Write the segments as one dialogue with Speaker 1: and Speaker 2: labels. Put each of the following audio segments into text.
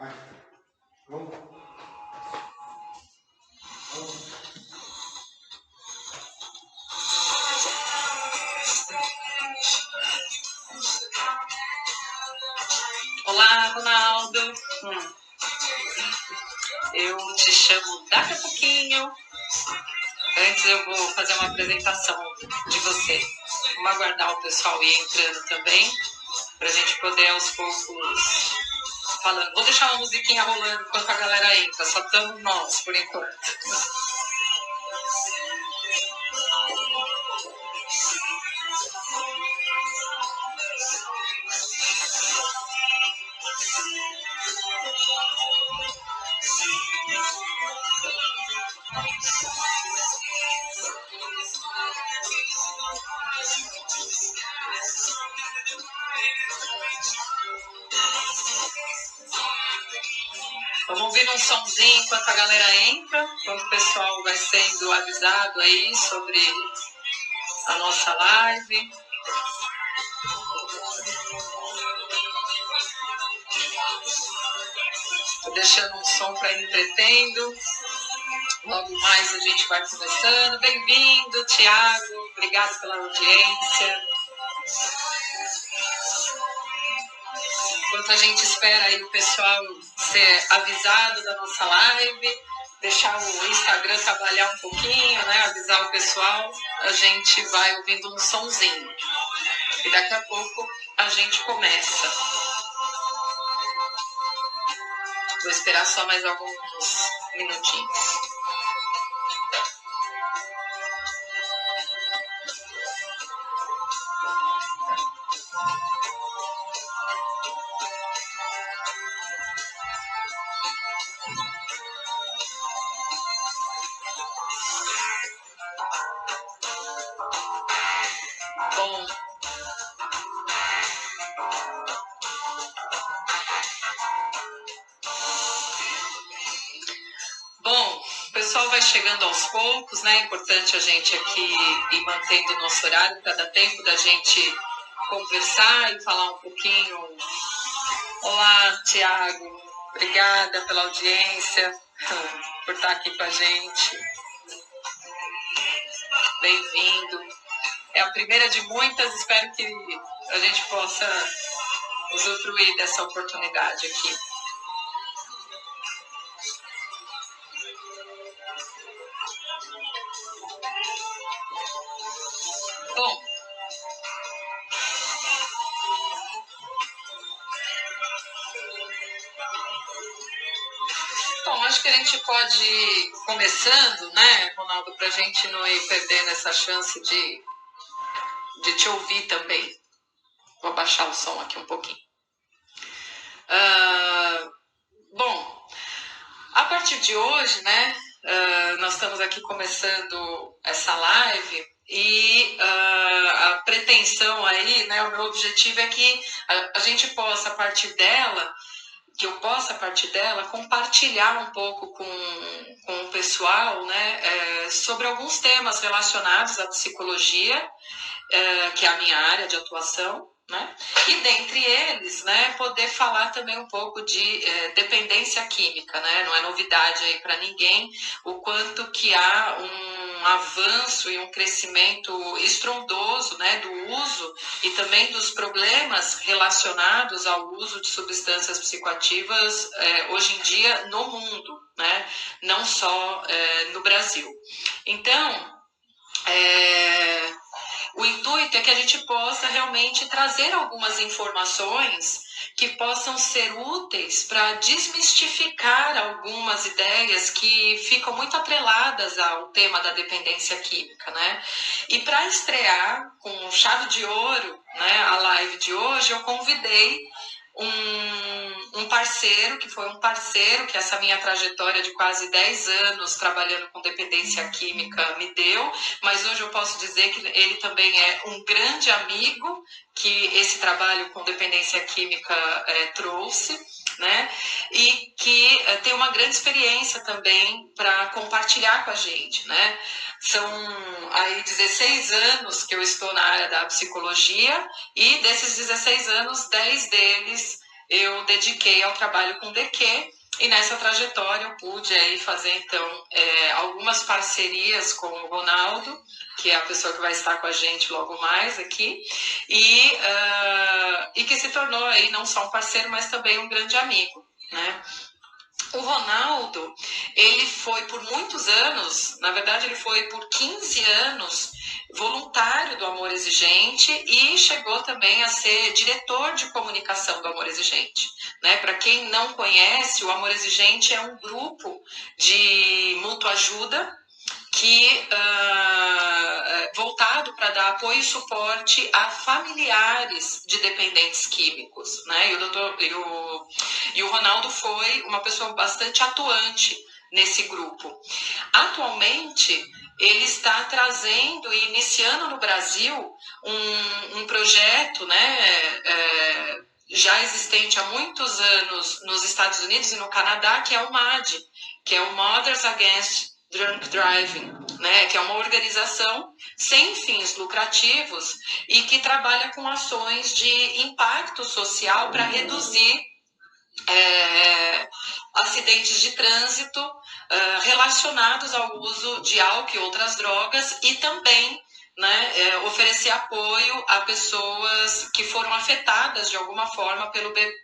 Speaker 1: Olá, Ronaldo. Eu te chamo daqui a pouquinho. Antes eu vou fazer uma apresentação de você. Vamos aguardar o pessoal ir entrando também, para a gente poder aos poucos falando. Vou deixar uma musiquinha rolando enquanto a galera entra, só estamos nós por enquanto. Vamos ouvir um somzinho enquanto a galera entra, enquanto o pessoal vai sendo avisado aí sobre a nossa live. Estou deixando um som para ir entretendo. Logo mais a gente vai começando. Bem-vindo, Tiago. Obrigado pela audiência. Enquanto a gente espera aí o pessoal ser avisado da nossa live, deixar o Instagram trabalhar um pouquinho, né? Avisar o pessoal, a gente vai ouvindo um sonzinho. E daqui a pouco a gente começa. Vou esperar só mais alguns minutinhos. Bom, o pessoal vai chegando aos poucos, né? É importante a gente aqui ir mantendo o nosso horário para dar tempo da gente conversar e falar um pouquinho. Olá, Tiago. Obrigada pela audiência, por estar aqui com a gente. Bem-vindo. É a primeira de muitas, espero que a gente possa usufruir dessa oportunidade aqui. Bom, acho que a gente pode ir começando, né, Ronaldo, para a gente não ir perdendo essa chance de te ouvir também. Vou abaixar o som aqui um pouquinho. Bom, a partir de hoje, né, nós estamos aqui começando essa live e a pretensão aí, né, o meu objetivo é que a gente possa, a partir dela, que eu possa, a partir dela, compartilhar um pouco com o pessoal, né, sobre alguns temas relacionados à psicologia, que é a minha área de atuação, né? E dentre eles, né, poder falar também um pouco de dependência química, né? Não é novidade aí para ninguém o quanto que há um avanço e um crescimento estrondoso, né, do uso e também dos problemas relacionados ao uso de substâncias psicoativas hoje em dia no mundo, né? Não só no Brasil. Então, o intuito é que a gente possa realmente trazer algumas informações que possam ser úteis para desmistificar algumas ideias que ficam muito atreladas ao tema da dependência química, né? E para estrear com chave de ouro, né, a live de hoje, eu convidei um parceiro, que foi um parceiro que essa minha trajetória de quase 10 anos trabalhando com dependência química me deu, mas hoje eu posso dizer que ele também é um grande amigo que esse trabalho com dependência química trouxe, né? E que tem uma grande experiência também para compartilhar com a gente, né? São aí 16 anos que eu estou na área da psicologia e desses 16 anos, 10 deles eu dediquei ao trabalho com DQ, e nessa trajetória eu pude aí fazer, então, algumas parcerias com o Ronaldo, que é a pessoa que vai estar com a gente logo mais aqui, e que se tornou aí não só um parceiro, mas também um grande amigo, né? O Ronaldo, ele foi por muitos anos, na verdade ele foi por 15 anos voluntário do Amor Exigente e chegou também a ser diretor de comunicação do Amor Exigente. Né? Para quem não conhece, o Amor Exigente é um grupo de mútua ajuda que voltado para dar apoio e suporte a familiares de dependentes químicos, né? E o Ronaldo foi uma pessoa bastante atuante nesse grupo. Atualmente, ele está trazendo e iniciando no Brasil um projeto, né, já existente há muitos anos nos Estados Unidos e no Canadá, que é o MAD, que é o Mothers Against Drunk Driving, né, que é uma organização sem fins lucrativos e que trabalha com ações de impacto social para reduzir acidentes de trânsito relacionados ao uso de álcool e outras drogas e também, né, oferecer apoio a pessoas que foram afetadas de alguma forma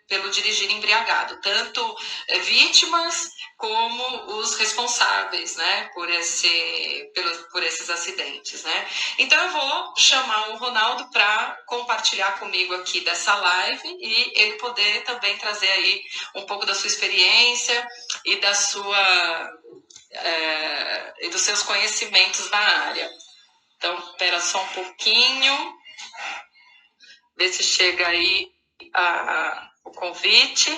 Speaker 1: pelo dirigir embriagado, tanto vítimas como os responsáveis, né, por esses acidentes, né? Então eu vou chamar o Ronaldo para compartilhar comigo aqui dessa live e ele poder também trazer aí um pouco da sua experiência e e dos seus conhecimentos na área. Então, espera só um pouquinho, ver se chega aí o convite.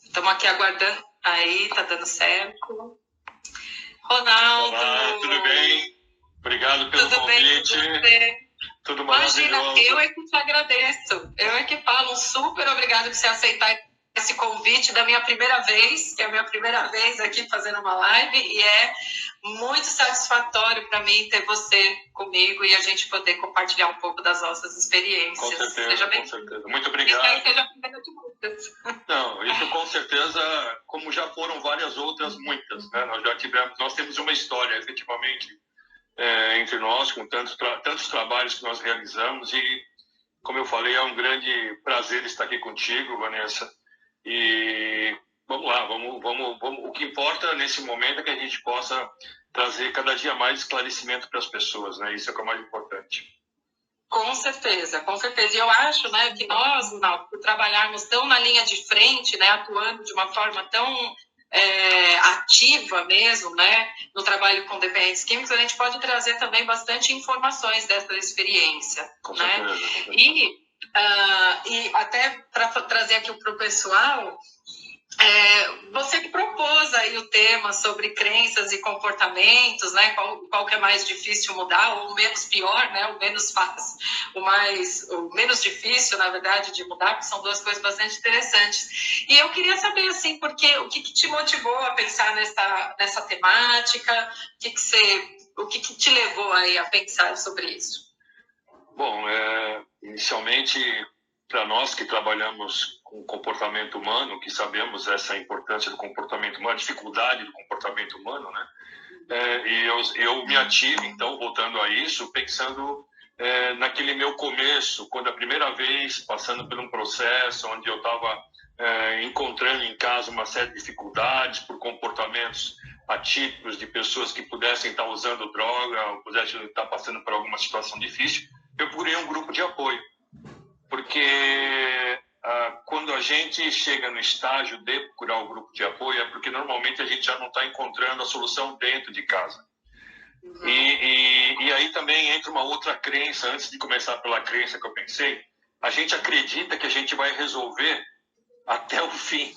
Speaker 1: Estamos aqui aguardando. Aí, tá dando certo. Ronaldo.
Speaker 2: Olá, tudo bem? Obrigado pelo convite. Tudo maravilhoso.
Speaker 1: Imagina, eu é que te agradeço. Eu é que falo um super obrigado por você aceitar esse convite da minha primeira vez, que é a minha primeira vez aqui fazendo uma live, e é muito satisfatório para mim ter você comigo e a gente poder compartilhar um pouco das nossas experiências.
Speaker 2: Com certeza, seja bem-vindo. Com certeza. Muito obrigado.
Speaker 1: Espero que seja a primeira de muitas.
Speaker 2: Não, isso com certeza, como já foram várias outras, muitas, né? Nós temos uma história, efetivamente, entre nós, com tantos trabalhos que nós realizamos e, como eu falei, é um grande prazer estar aqui contigo, Vanessa. E vamos lá, vamos. O que importa nesse momento é que a gente possa trazer cada dia mais esclarecimento para as pessoas, né? Isso é o que é mais importante.
Speaker 1: Com certeza, com certeza. E eu acho, né, que nós, por trabalharmos tão na linha de frente, né, atuando de uma forma tão ativa mesmo, né, no trabalho com dependentes químicos, a gente pode trazer também bastante informações dessa experiência,
Speaker 2: com
Speaker 1: né?
Speaker 2: Certeza, com certeza.
Speaker 1: E até para trazer aqui para o pessoal, você que propôs aí o tema sobre crenças e comportamentos, né? Qual que é mais difícil mudar ou o menos pior, né? O menos fácil, o menos difícil, na verdade, de mudar, que são duas coisas bastante interessantes. E eu queria saber, assim, o que te motivou a pensar nessa temática? O que te levou aí a pensar sobre isso?
Speaker 2: Bom, inicialmente, para nós que trabalhamos com o comportamento humano, que sabemos essa importância do comportamento humano, a dificuldade do comportamento humano, né? E eu me ativo, então, voltando a isso, pensando naquele meu começo, quando a primeira vez, passando por um processo onde eu estava encontrando em casa uma série de dificuldades por comportamentos atípicos de pessoas que pudessem estar usando droga ou pudessem estar passando por alguma situação difícil, eu procurei um grupo de apoio, porque quando a gente chega no estágio de procurar um grupo de apoio é porque normalmente a gente já não está encontrando a solução dentro de casa. E aí também entra uma outra crença, antes de começar pela crença que eu pensei, a gente acredita que a gente vai resolver até o fim.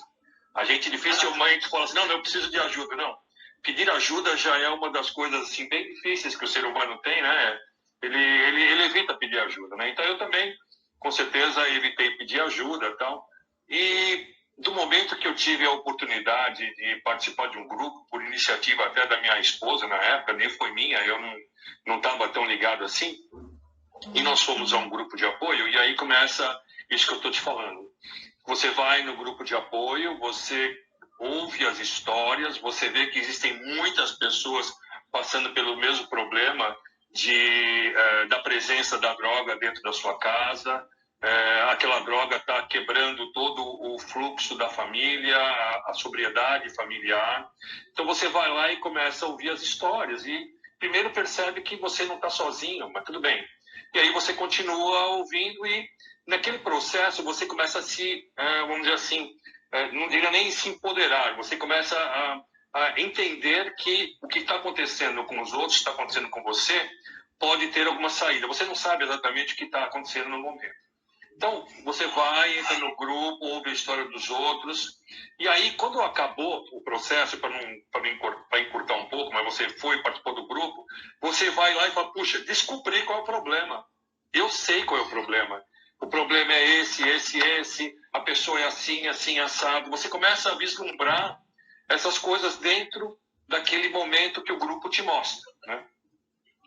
Speaker 2: A gente dificilmente fala assim, não, eu preciso de ajuda. Não, pedir ajuda já é uma das coisas assim, bem difíceis que o ser humano tem, né? Ele evita pedir ajuda, né? Então eu também, com certeza, evitei pedir ajuda e tal. E do momento que eu tive a oportunidade de participar de um grupo, por iniciativa até da minha esposa na época, nem foi minha, eu não estava tão ligado assim, e nós fomos a um grupo de apoio, e aí começa isso que eu estou te falando. Você vai no grupo de apoio, você ouve as histórias, você vê que existem muitas pessoas passando pelo mesmo problema da presença da droga dentro da sua casa. Aquela droga está quebrando todo o fluxo da família, a sobriedade familiar. Então você vai lá e começa a ouvir as histórias e primeiro percebe que você não está sozinho, mas tudo bem. E aí você continua ouvindo e naquele processo você começa a vamos dizer assim, não diria nem se empoderar, você começa a entender que o que está acontecendo com os outros, está acontecendo com você, pode ter alguma saída. Você não sabe exatamente o que está acontecendo no momento. Então, você vai, entra no grupo, ouve a história dos outros, e aí, quando acabou o processo, para encurtar um pouco, mas você participou do grupo, você vai lá e fala, puxa, descobri qual é o problema. Eu sei qual é o problema. O problema é esse, a pessoa é assim, assim, assado. Você começa a vislumbrar essas coisas dentro daquele momento que o grupo te mostra, né?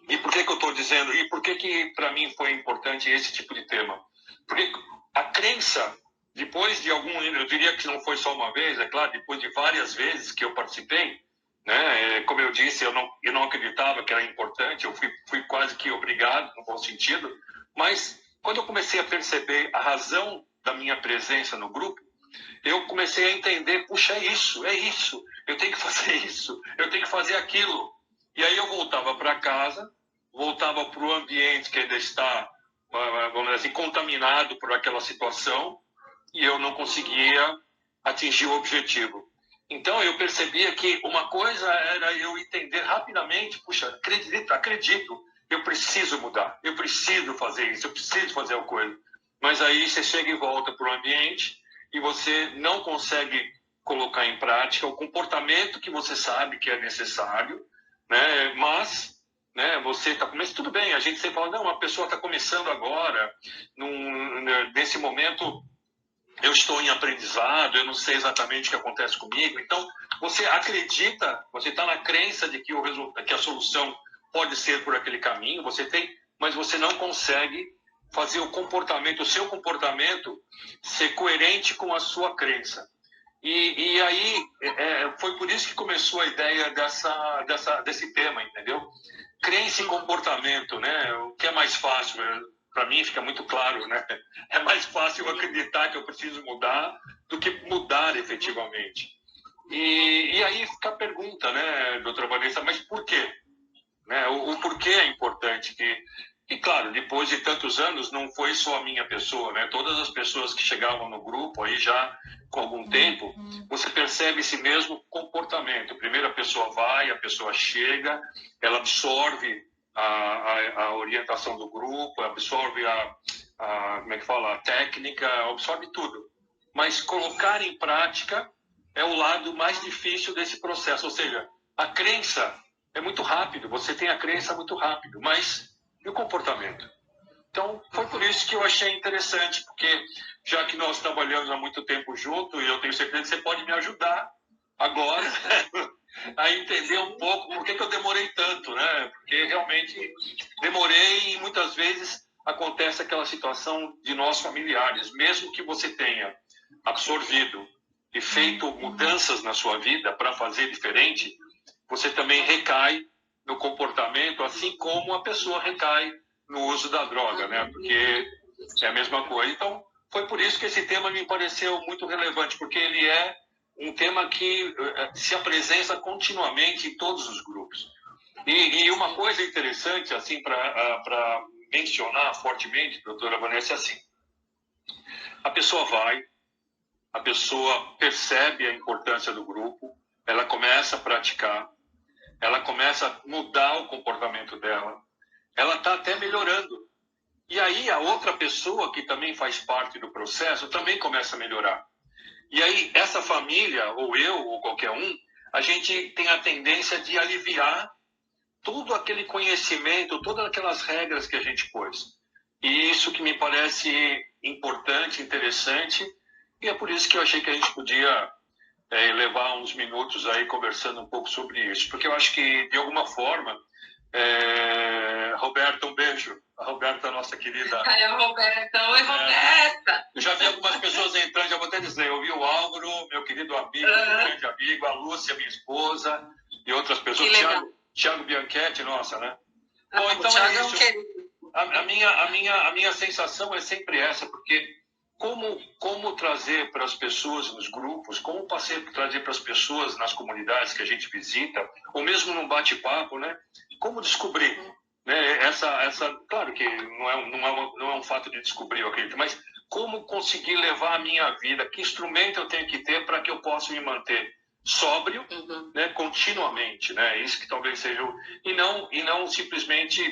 Speaker 2: E por que eu estou dizendo, e por que para mim foi importante esse tipo de tema? Porque a crença, depois de eu diria que não foi só uma vez, é claro, depois de várias vezes que eu participei, né? Como eu disse, eu não acreditava que era importante, eu fui quase que obrigado, no bom sentido, mas quando eu comecei a perceber a razão da minha presença no grupo, eu comecei a entender, puxa, é isso, eu tenho que fazer isso, eu tenho que fazer aquilo. E aí eu voltava para casa, voltava para o ambiente que ainda está, vamos dizer assim, contaminado por aquela situação, e eu não conseguia atingir o objetivo. Então eu percebia que uma coisa era eu entender rapidamente, puxa, acredito, eu preciso mudar, eu preciso fazer isso, eu preciso fazer alguma coisa. Mas aí você chega e volta para o ambiente e você não consegue colocar em prática o comportamento que você sabe que é necessário, né? Mas, né, você está começando, tudo bem, a gente sempre fala, não, a pessoa está começando agora, nesse momento eu estou em aprendizado, eu não sei exatamente o que acontece comigo. Então, você acredita, você está na crença de que a solução pode ser por aquele caminho, mas você não consegue fazer o seu comportamento ser coerente com a sua crença. E aí, foi por isso que começou a ideia desse tema, entendeu? Crença e comportamento, né? O que é mais fácil, para mim fica muito claro, né? É mais fácil eu acreditar que eu preciso mudar do que mudar efetivamente. E aí fica a pergunta, né, doutora Vanessa, mas por quê? Né? O porquê é importante. E claro, depois de tantos anos, não foi só a minha pessoa, né? Todas as pessoas que chegavam no grupo, aí já com algum tempo, você percebe esse mesmo comportamento. Primeiro a pessoa vai, a pessoa chega, ela absorve a orientação do grupo, absorve como é que fala, a técnica, absorve tudo. Mas colocar em prática é o lado mais difícil desse processo. Ou seja, a crença é muito rápido, você tem a crença muito rápido, mas e o comportamento? Então, foi por isso que eu achei interessante, porque já que nós trabalhamos há muito tempo junto, e eu tenho certeza que você pode me ajudar agora a entender um pouco por que eu demorei tanto, né? Porque realmente demorei e muitas vezes acontece aquela situação de nós familiares, mesmo que você tenha absorvido e feito mudanças na sua vida para fazer diferente, você também recai no comportamento, assim como a pessoa recai no uso da droga, né? Porque é a mesma coisa. Então, foi por isso que esse tema me pareceu muito relevante, porque ele é um tema que se apresenta continuamente em todos os grupos. E uma coisa interessante, assim, para mencionar fortemente, doutora Vanessa, é assim: a pessoa vai, a pessoa percebe a importância do grupo, ela começa a praticar, ela começa a mudar o comportamento dela, ela está até melhorando. E aí a outra pessoa que também faz parte do processo também começa a melhorar. E aí essa família, ou eu, ou qualquer um, a gente tem a tendência de aliviar todo aquele conhecimento, todas aquelas regras que a gente pôs. E isso que me parece importante, interessante, e é por isso que eu achei que a gente podia levar uns minutos aí conversando um pouco sobre isso, porque eu acho que, de alguma forma, Roberto, um beijo, A Roberta, nossa querida.
Speaker 1: Aí a Roberta, oi Roberta!
Speaker 2: Eu já vi algumas pessoas entrando, já vou até dizer, eu vi o Álvaro, meu querido amigo, meu grande amigo, a Lúcia, minha esposa, e outras pessoas. Thiago Bianchetti, nossa, né? Bom, então é isso. A minha sensação é sempre essa, porque como trazer para as pessoas nos grupos, como trazer para as pessoas nas comunidades que a gente visita, ou mesmo num bate-papo, né? Como descobrir, né? Claro que não é um fato de descobrir, eu acredito, mas como conseguir levar a minha vida, que instrumento eu tenho que ter para que eu possa me manter sóbrio, né? Continuamente, né? Isso que talvez seja e não simplesmente,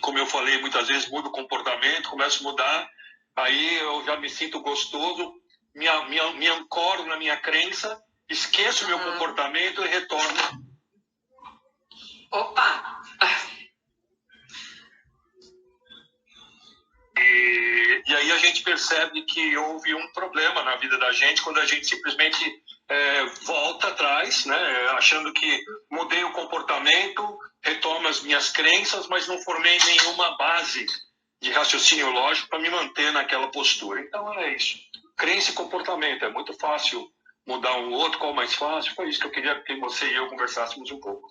Speaker 2: como eu falei muitas vezes, muda o comportamento, começo a mudar. Aí eu já me sinto gostoso, me ancoro na minha crença, esqueço o meu comportamento e retorno.
Speaker 1: Opa!
Speaker 2: E aí a gente percebe que houve um problema na vida da gente quando a gente simplesmente volta atrás, né, achando que mudei o comportamento, retomo as minhas crenças, mas não formei nenhuma base de raciocínio lógico para me manter naquela postura. Então é isso. Crença e comportamento. É muito fácil mudar um outro, qual mais fácil? Foi isso que eu queria que você e eu conversássemos um pouco.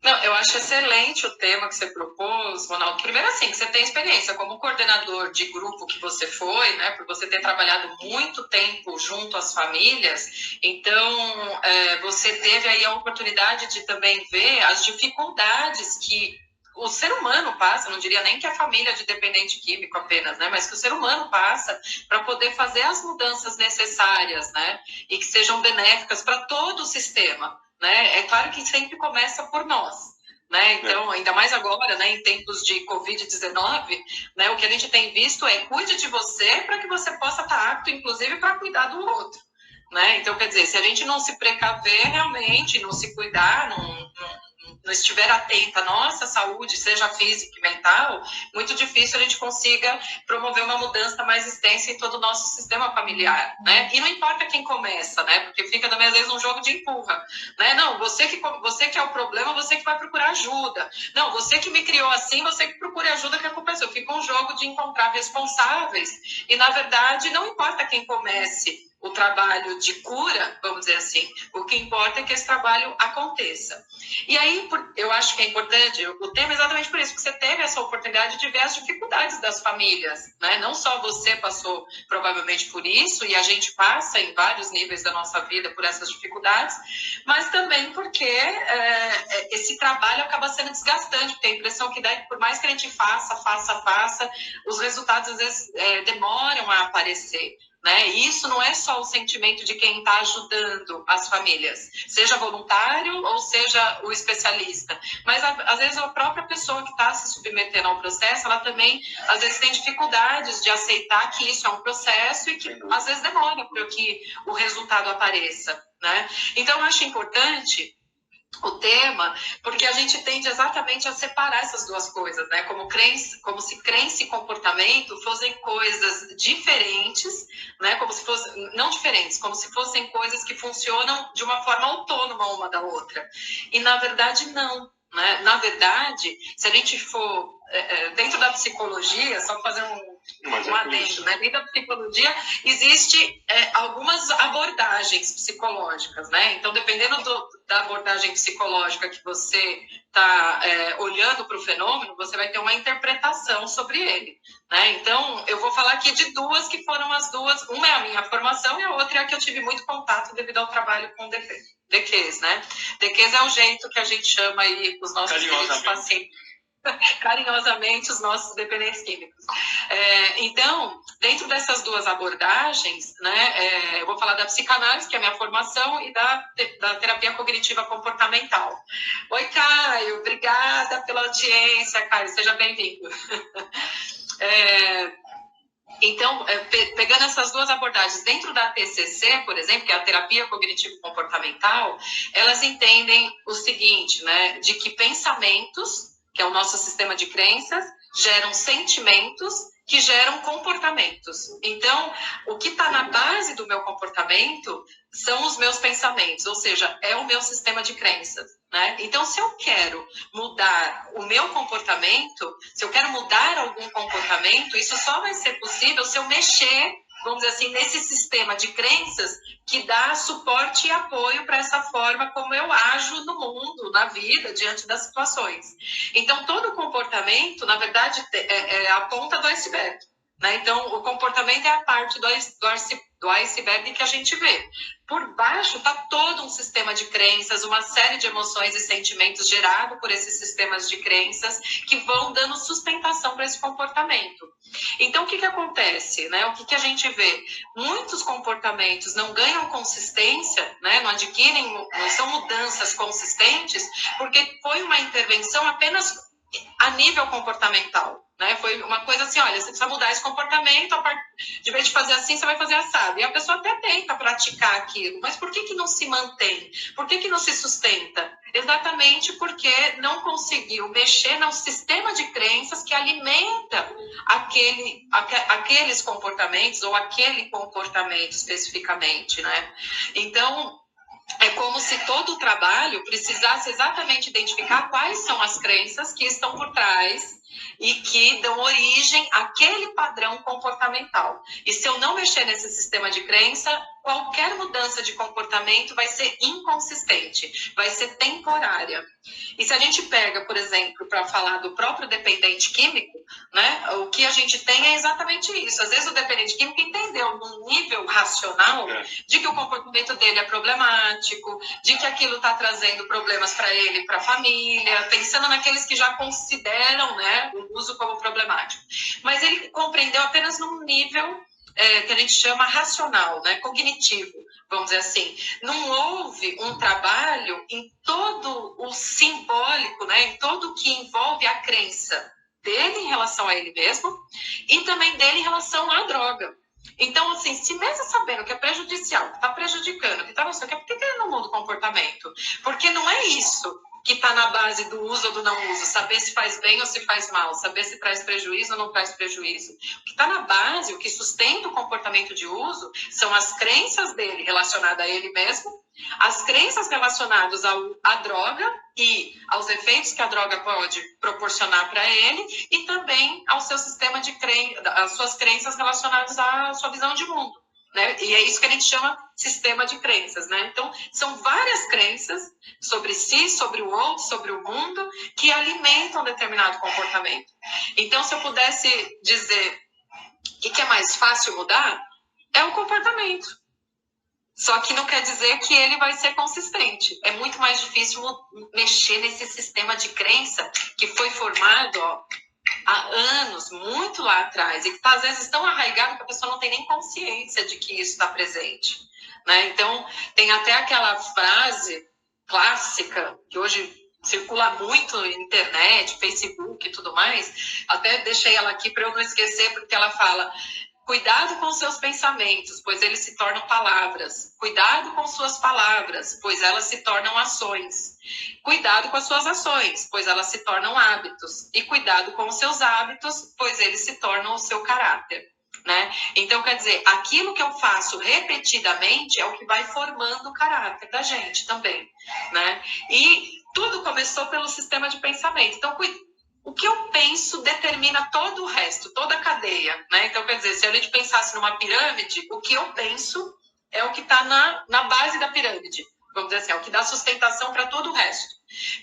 Speaker 1: Não, eu acho excelente o tema que você propôs, Ronaldo. Primeiro, assim, que você tem experiência como coordenador de grupo que você foi, né, por você ter trabalhado muito tempo junto às famílias, então você teve aí a oportunidade de também ver as dificuldades que o ser humano passa, não diria nem que a família de dependente químico apenas, né, mas que o ser humano passa para poder fazer as mudanças necessárias, né, e que sejam benéficas para todo o sistema. Né? É claro que sempre começa por nós, né? Então, ainda mais agora, né, em tempos de Covid-19, né, o que a gente tem visto é cuide de você para que você possa estar apto, inclusive, para cuidar do outro. Né? Então, quer dizer, se a gente não se precaver realmente, não se cuidar, não estiver atenta à nossa saúde, seja física e mental, muito difícil a gente consiga promover uma mudança mais extensa em todo o nosso sistema familiar, né? E não importa quem começa, né? Porque fica também, às vezes, um jogo de empurra, né? Não, você que é o problema, você que vai procurar ajuda. Não, você que me criou assim, você que procure ajuda, que a culpa é sua. Fica um jogo de encontrar responsáveis e, na verdade, não importa quem comece o trabalho de cura, vamos dizer assim, o que importa é que esse trabalho aconteça. E aí, eu acho que é importante, o tema é exatamente por isso, porque você teve essa oportunidade de ver as dificuldades das famílias, né? Não só você passou provavelmente por isso, e a gente passa em vários níveis da nossa vida por essas dificuldades, mas também porque esse trabalho acaba sendo desgastante, porque a impressão que dá é que por mais que a gente faça, os resultados às vezes demoram a aparecer. Né? E isso não é só o sentimento de quem está ajudando as famílias, seja voluntário ou seja o especialista, mas às vezes a própria pessoa que está se submetendo ao processo, ela também às vezes tem dificuldades de aceitar que isso é um processo e que às vezes demora para que o resultado apareça. Né? Então eu acho importante o tema, porque a gente tende exatamente a separar essas duas coisas, né? Como se crença e comportamento fossem coisas diferentes, né? Como se fossem, não diferentes, como se fossem coisas que funcionam de uma forma autônoma uma da outra. E na verdade não, né? Na verdade, se a gente for dentro da psicologia, só fazer um adendo, né? Dentro da psicologia existe algumas abordagens psicológicas, né? Então, dependendo da abordagem psicológica que você está olhando para o fenômeno, você vai ter uma interpretação sobre ele, né? Então, eu vou falar aqui de duas que foram as duas. Uma é a minha formação e a outra é a que eu tive muito contato devido ao trabalho com DQs, né? DQs é o jeito que a gente chama aí os nossos queridos pacientes. Carinhosamente, os nossos dependentes químicos. Então, dentro dessas duas abordagens, né, eu vou falar da psicanálise, que é a minha formação, e da terapia cognitiva comportamental. Oi, Caio, obrigada pela audiência, Caio, seja bem-vindo. Então, pegando essas duas abordagens, dentro da TCC, por exemplo, que é a terapia cognitivo-comportamental, elas entendem o seguinte, né, de que pensamentos, que é o nosso sistema de crenças, geram sentimentos que geram comportamentos. Então, o que está na base do meu comportamento são os meus pensamentos, ou seja, é o meu sistema de crenças, né? Então, se eu quero mudar o meu comportamento, se eu quero mudar algum comportamento, isso só vai ser possível se eu mexer, vamos dizer assim, nesse sistema de crenças que dá suporte e apoio para essa forma como eu ajo no mundo, na vida, diante das situações. Então, todo comportamento, na verdade, é a ponta do iceberg, né? Então, o comportamento é a parte do iceberg que a gente vê. Por baixo está todo um sistema de crenças, uma série de emoções e sentimentos gerado por esses sistemas de crenças que vão dando sustentação para esse comportamento. Então, o que acontece, né? O que a gente vê? Muitos comportamentos não ganham consistência, né? Não adquirem, não são mudanças consistentes, porque foi uma intervenção apenas a nível comportamental, né? Foi uma coisa assim, olha, você precisa mudar esse comportamento, de vez de fazer assim, você vai fazer assado. E a pessoa até tenta praticar aquilo, mas por que não se mantém? Por que não se sustenta? Exatamente porque não conseguiu mexer no sistema de crenças que alimenta aqueles comportamentos ou aquele comportamento especificamente, né? Então, é como se todo o trabalho precisasse exatamente identificar quais são as crenças que estão por trás e que dão origem àquele padrão comportamental. E se eu não mexer nesse sistema de crença, qualquer mudança de comportamento vai ser inconsistente, vai ser temporária. E se a gente pega, por exemplo, para falar do próprio dependente químico, né, o que a gente tem é exatamente isso. Às vezes o dependente químico entendeu num nível racional de que o comportamento dele é problemático, de que aquilo está trazendo problemas para ele, para a família, pensando naqueles que já consideram, né, o uso como problemático. Mas ele compreendeu apenas num nível que a gente chama racional, né, cognitivo, vamos dizer assim. Não houve um trabalho em todo o simbólico, né, em todo o que envolve a crença dele em relação a ele mesmo e também dele em relação à droga. Então, assim, se mesmo sabendo que é prejudicial, que está prejudicando, que está não sei o que, por que ele não muda o comportamento? Porque não é isso que está na base do uso ou do não uso, saber se faz bem ou se faz mal, saber se traz prejuízo ou não traz prejuízo. O que está na base, o que sustenta o comportamento de uso, são as crenças dele relacionadas a ele mesmo, as crenças relacionadas à droga e aos efeitos que a droga pode proporcionar para ele e também ao seu sistema de crenças, às suas crenças relacionadas à sua visão de mundo, né? E é isso que a gente chama sistema de crenças, né? Então, são várias crenças sobre si, sobre o outro, sobre o mundo, que alimentam determinado comportamento. Então, se eu pudesse dizer o que é mais fácil mudar, é o comportamento. Só que não quer dizer que ele vai ser consistente. É muito mais difícil mexer nesse sistema de crença que foi formado há anos, muito lá atrás, e que está, às vezes, tão arraigado que a pessoa não tem nem consciência de que isso está presente, né? Então, tem até aquela frase clássica, que hoje circula muito na internet, Facebook e tudo mais, até deixei ela aqui para eu não esquecer, porque ela fala: cuidado com seus pensamentos, pois eles se tornam palavras. Cuidado com suas palavras, pois elas se tornam ações. Cuidado com as suas ações, pois elas se tornam hábitos. E cuidado com os seus hábitos, pois eles se tornam o seu caráter, né? Então, quer dizer, aquilo que eu faço repetidamente é o que vai formando o caráter da gente também, né? E tudo começou pelo sistema de pensamento. Então, o que eu penso determina todo o resto, toda a cadeia, né? Então, quer dizer, se a gente pensasse numa pirâmide, o que eu penso é o que está na base da pirâmide, vamos dizer assim, é o que dá sustentação para todo o resto.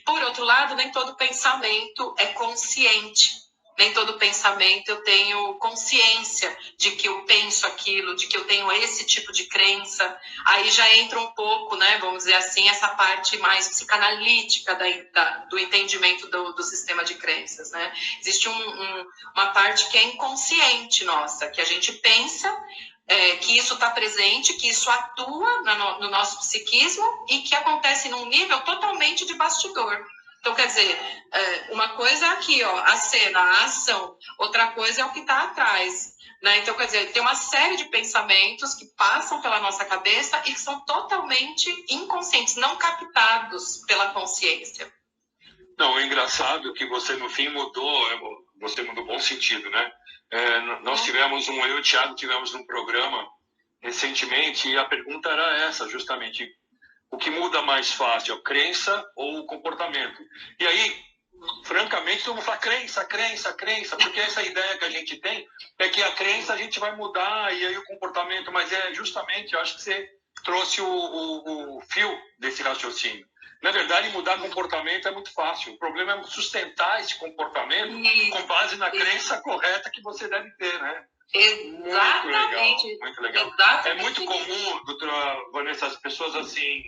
Speaker 1: Por outro lado, nem todo pensamento é consciente. Nem todo pensamento eu tenho consciência de que eu penso aquilo, de que eu tenho esse tipo de crença. Aí já entra um pouco, né, vamos dizer assim, essa parte mais psicanalítica do entendimento do sistema de crenças, né? Existe uma parte que é inconsciente nossa, que a gente pensa que isso está presente, que isso atua no nosso psiquismo e que acontece num nível totalmente de bastidor. Então, quer dizer, uma coisa é aqui, ó, a cena, a ação. Outra coisa é o que está atrás, né? Então, quer dizer, tem uma série de pensamentos que passam pela nossa cabeça e que são totalmente inconscientes, não captados pela consciência.
Speaker 2: Não, o engraçado é que você, no fim, mudou você no bom sentido, né? Nós tivemos eu e o Thiago tivemos um programa recentemente e a pergunta era essa, justamente, o que muda mais fácil, a crença ou o comportamento? E aí, francamente, todo mundo fala crença, porque essa ideia que a gente tem é que a crença a gente vai mudar e aí o comportamento, mas é justamente, eu acho que você trouxe o fio desse raciocínio. Na verdade, mudar comportamento é muito fácil. O problema é sustentar esse comportamento com base na crença correta que você deve ter, né?
Speaker 1: Exatamente.
Speaker 2: Muito legal.
Speaker 1: Exatamente.
Speaker 2: É muito comum, doutora Vanessa, as pessoas assim,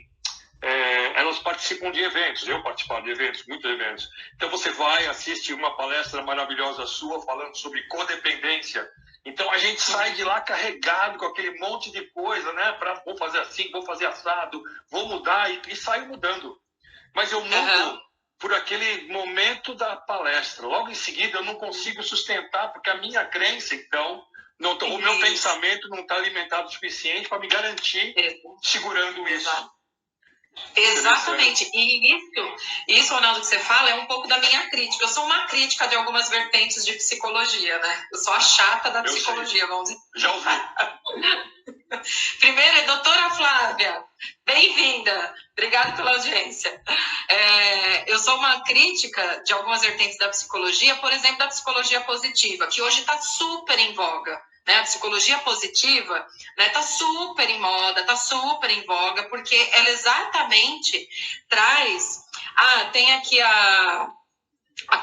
Speaker 2: elas participam de eventos. Eu participava de eventos, muitos eventos. Então você vai, assiste uma palestra maravilhosa sua falando sobre codependência. Então a gente sai de lá carregado com aquele monte de coisa, né? Vou fazer assim, vou fazer assado, vou mudar e saio mudando. Mas eu mudo por aquele momento da palestra. Logo em seguida eu não consigo sustentar, porque a minha crença, então, o meu pensamento não está alimentado o suficiente para me garantir segurando isso.
Speaker 1: Exatamente. E isso, Ronaldo, que você fala, é um pouco da minha crítica. Eu sou uma crítica de algumas vertentes de psicologia, né? Eu sou a chata da psicologia, vamos dizer.
Speaker 2: Já ouvi.
Speaker 1: Primeiro, doutora Flávia, bem-vinda. Obrigada pela audiência. Eu sou uma crítica de algumas vertentes da psicologia, por exemplo, da psicologia positiva, que hoje está super em voga. Né, a psicologia positiva está super em moda, está super em voga, porque ela exatamente traz... tem aqui a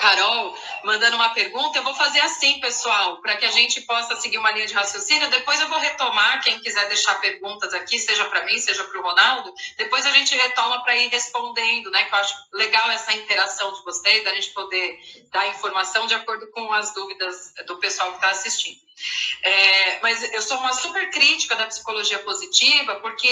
Speaker 1: Carol mandando uma pergunta. Eu vou fazer assim, pessoal, para que a gente possa seguir uma linha de raciocínio. Depois eu vou retomar, quem quiser deixar perguntas aqui, seja para mim, seja para o Ronaldo. Depois a gente retoma para ir respondendo, né? Que eu acho legal essa interação de vocês, da gente poder dar informação de acordo com as dúvidas do pessoal que está assistindo. Mas eu sou uma super crítica da psicologia positiva, porque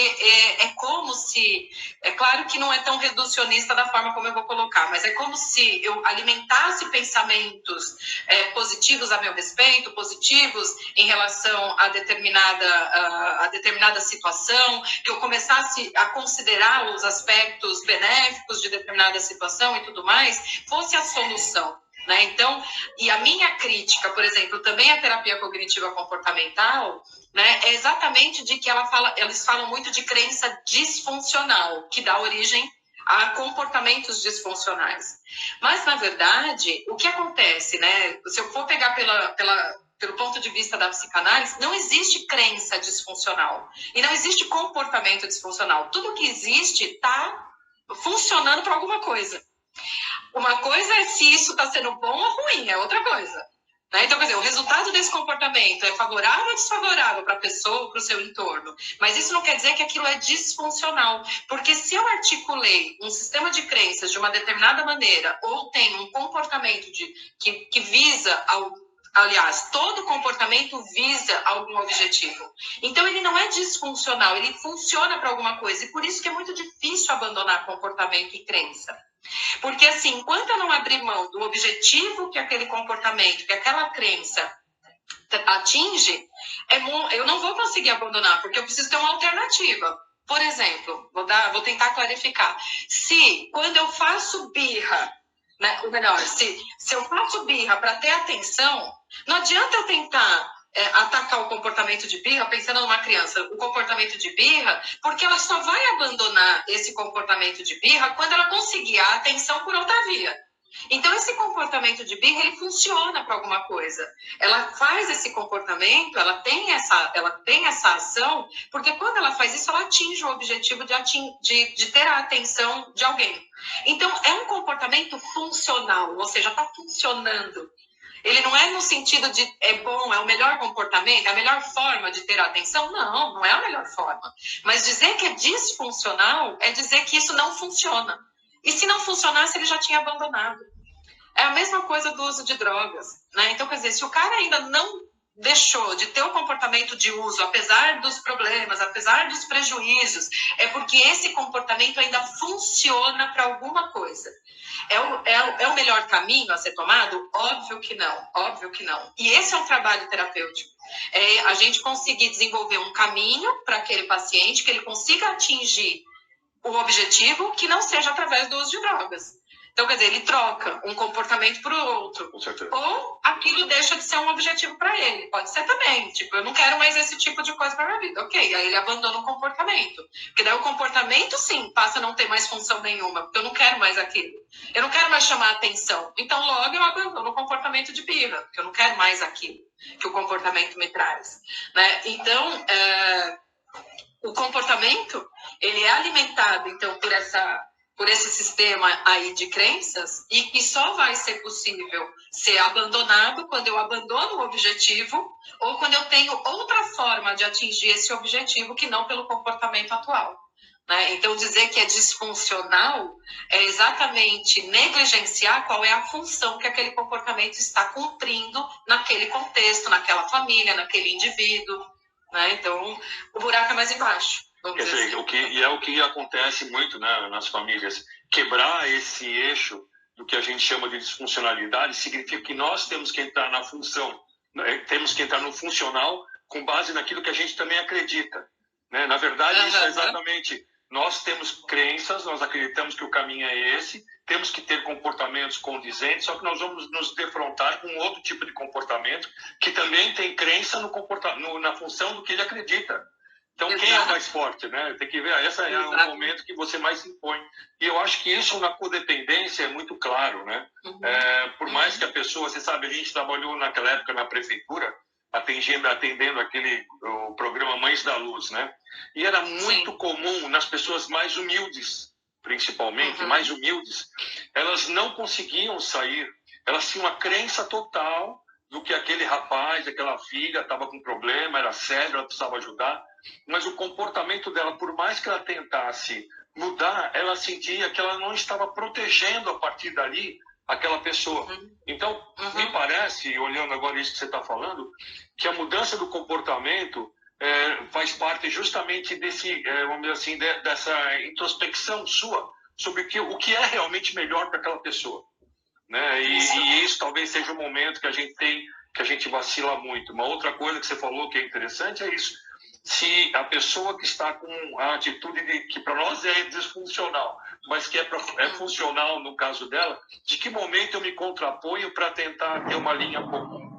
Speaker 1: é como se... É claro que não é tão reducionista da forma como eu vou colocar, mas é como se eu alimentasse pensamentos positivos a meu respeito, positivos em relação a determinada situação, que eu começasse a considerar os aspectos benéficos de determinada situação e tudo mais, fosse a solução. Né? Então, e a minha crítica, por exemplo, também à terapia cognitiva comportamental, né, é exatamente de que eles falam muito de crença disfuncional, que dá origem a comportamentos disfuncionais. Mas, na verdade, o que acontece, né? Se eu for pegar pelo ponto de vista da psicanálise, não existe crença disfuncional e não existe comportamento disfuncional. Tudo que existe está funcionando para alguma coisa. Uma coisa é se isso está sendo bom ou ruim, é outra coisa. Né? Então, quer dizer, o resultado desse comportamento é favorável ou desfavorável para a pessoa ou para o seu entorno. Mas isso não quer dizer que aquilo é disfuncional. Porque se eu articulei um sistema de crenças de uma determinada maneira ou tenho um comportamento que visa aliás, todo comportamento visa algum objetivo. Então, ele não é disfuncional, ele funciona para alguma coisa. E por isso que é muito difícil abandonar comportamento e crença. Porque, assim, enquanto eu não abrir mão do objetivo que aquele comportamento, que aquela crença atinge, eu não vou conseguir abandonar, porque eu preciso ter uma alternativa. Por exemplo, vou tentar clarificar. Se, quando eu faço birra, né, ou melhor, se eu faço birra para ter atenção, não adianta eu tentar atacar o comportamento de birra, pensando numa criança, o comportamento de birra, porque ela só vai abandonar esse comportamento de birra quando ela conseguir a atenção por outra via. Então, esse comportamento de birra, ele funciona para alguma coisa. Ela faz esse comportamento, ela tem essa ação, porque quando ela faz isso, ela atinge o objetivo de ter a atenção de alguém. Então, é um comportamento funcional, ou seja, está funcionando. Ele não é no sentido de é bom, é o melhor comportamento, é a melhor forma de ter a atenção. Não, não é a melhor forma. Mas dizer que é disfuncional é dizer que isso não funciona. E se não funcionasse, ele já tinha abandonado. É a mesma coisa do uso de drogas. Né? Então, quer dizer, se o cara ainda não deixou de ter o comportamento de uso, apesar dos problemas, apesar dos prejuízos, é porque esse comportamento ainda funciona para alguma coisa. É o melhor caminho a ser tomado? Óbvio que não, óbvio que não. E esse é um trabalho terapêutico. É a gente conseguir desenvolver um caminho para aquele paciente, que ele consiga atingir o objetivo, que não seja através do uso de drogas. Então, quer dizer, ele troca um comportamento por outro.
Speaker 2: Com certeza.
Speaker 1: Ou aquilo deixa de ser um objetivo para ele. Pode ser também. Tipo, eu não quero mais esse tipo de coisa para minha vida. Ok, aí ele abandona o comportamento. Porque daí o comportamento, sim, passa a não ter mais função nenhuma. Porque eu não quero mais aquilo. Eu não quero mais chamar atenção. Então, logo eu abandono o comportamento de birra. Porque eu não quero mais aquilo que o comportamento me traz. Né? Então, o comportamento, ele é alimentado, então, por esse sistema aí de crenças, e que só vai ser possível ser abandonado quando eu abandono o objetivo ou quando eu tenho outra forma de atingir esse objetivo que não pelo comportamento atual. Né? Então, dizer que é disfuncional é exatamente negligenciar qual é a função que aquele comportamento está cumprindo naquele contexto, naquela família, naquele indivíduo. Né? Então, o buraco é mais embaixo.
Speaker 2: Quer dizer,
Speaker 1: assim.
Speaker 2: é o que acontece muito, né, nas famílias. Quebrar esse eixo do que a gente chama de disfuncionalidade significa que nós temos que entrar na função, temos que entrar no funcional com base naquilo que a gente também acredita. Né? Na verdade, isso é exatamente... Nós temos crenças, nós acreditamos que o caminho é esse, temos que ter comportamentos condizentes, só que nós vamos nos defrontar com outro tipo de comportamento que também tem crença na função do que ele acredita. Então, quem é o mais forte, né? Tem que ver, esse é o momento que você mais se impõe. E eu acho que isso na codependência é muito claro, né? Por mais que a pessoa, você sabe, a gente trabalhou naquela época na prefeitura, atendendo o programa Mães da Luz, né? E era muito comum nas pessoas mais humildes, principalmente, mais humildes, elas não conseguiam sair, elas tinham uma crença total do que aquele rapaz, aquela filha estava com problema, era sério, ela precisava ajudar, mas o comportamento dela, por mais que ela tentasse mudar, ela sentia que ela não estava protegendo a partir dali aquela pessoa. Então, me parece, olhando agora isso que você está falando, que a mudança do comportamento faz parte justamente desse, vamos dizer assim, dessa introspecção sua sobre o que é realmente melhor para aquela pessoa. Né? E isso talvez seja o momento que a gente vacila muito. Uma outra coisa que você falou que é interessante é isso. Se a pessoa que está com a atitude que para nós é disfuncional, mas que é funcional no caso dela, de que momento eu me contraponho para tentar ter uma linha comum?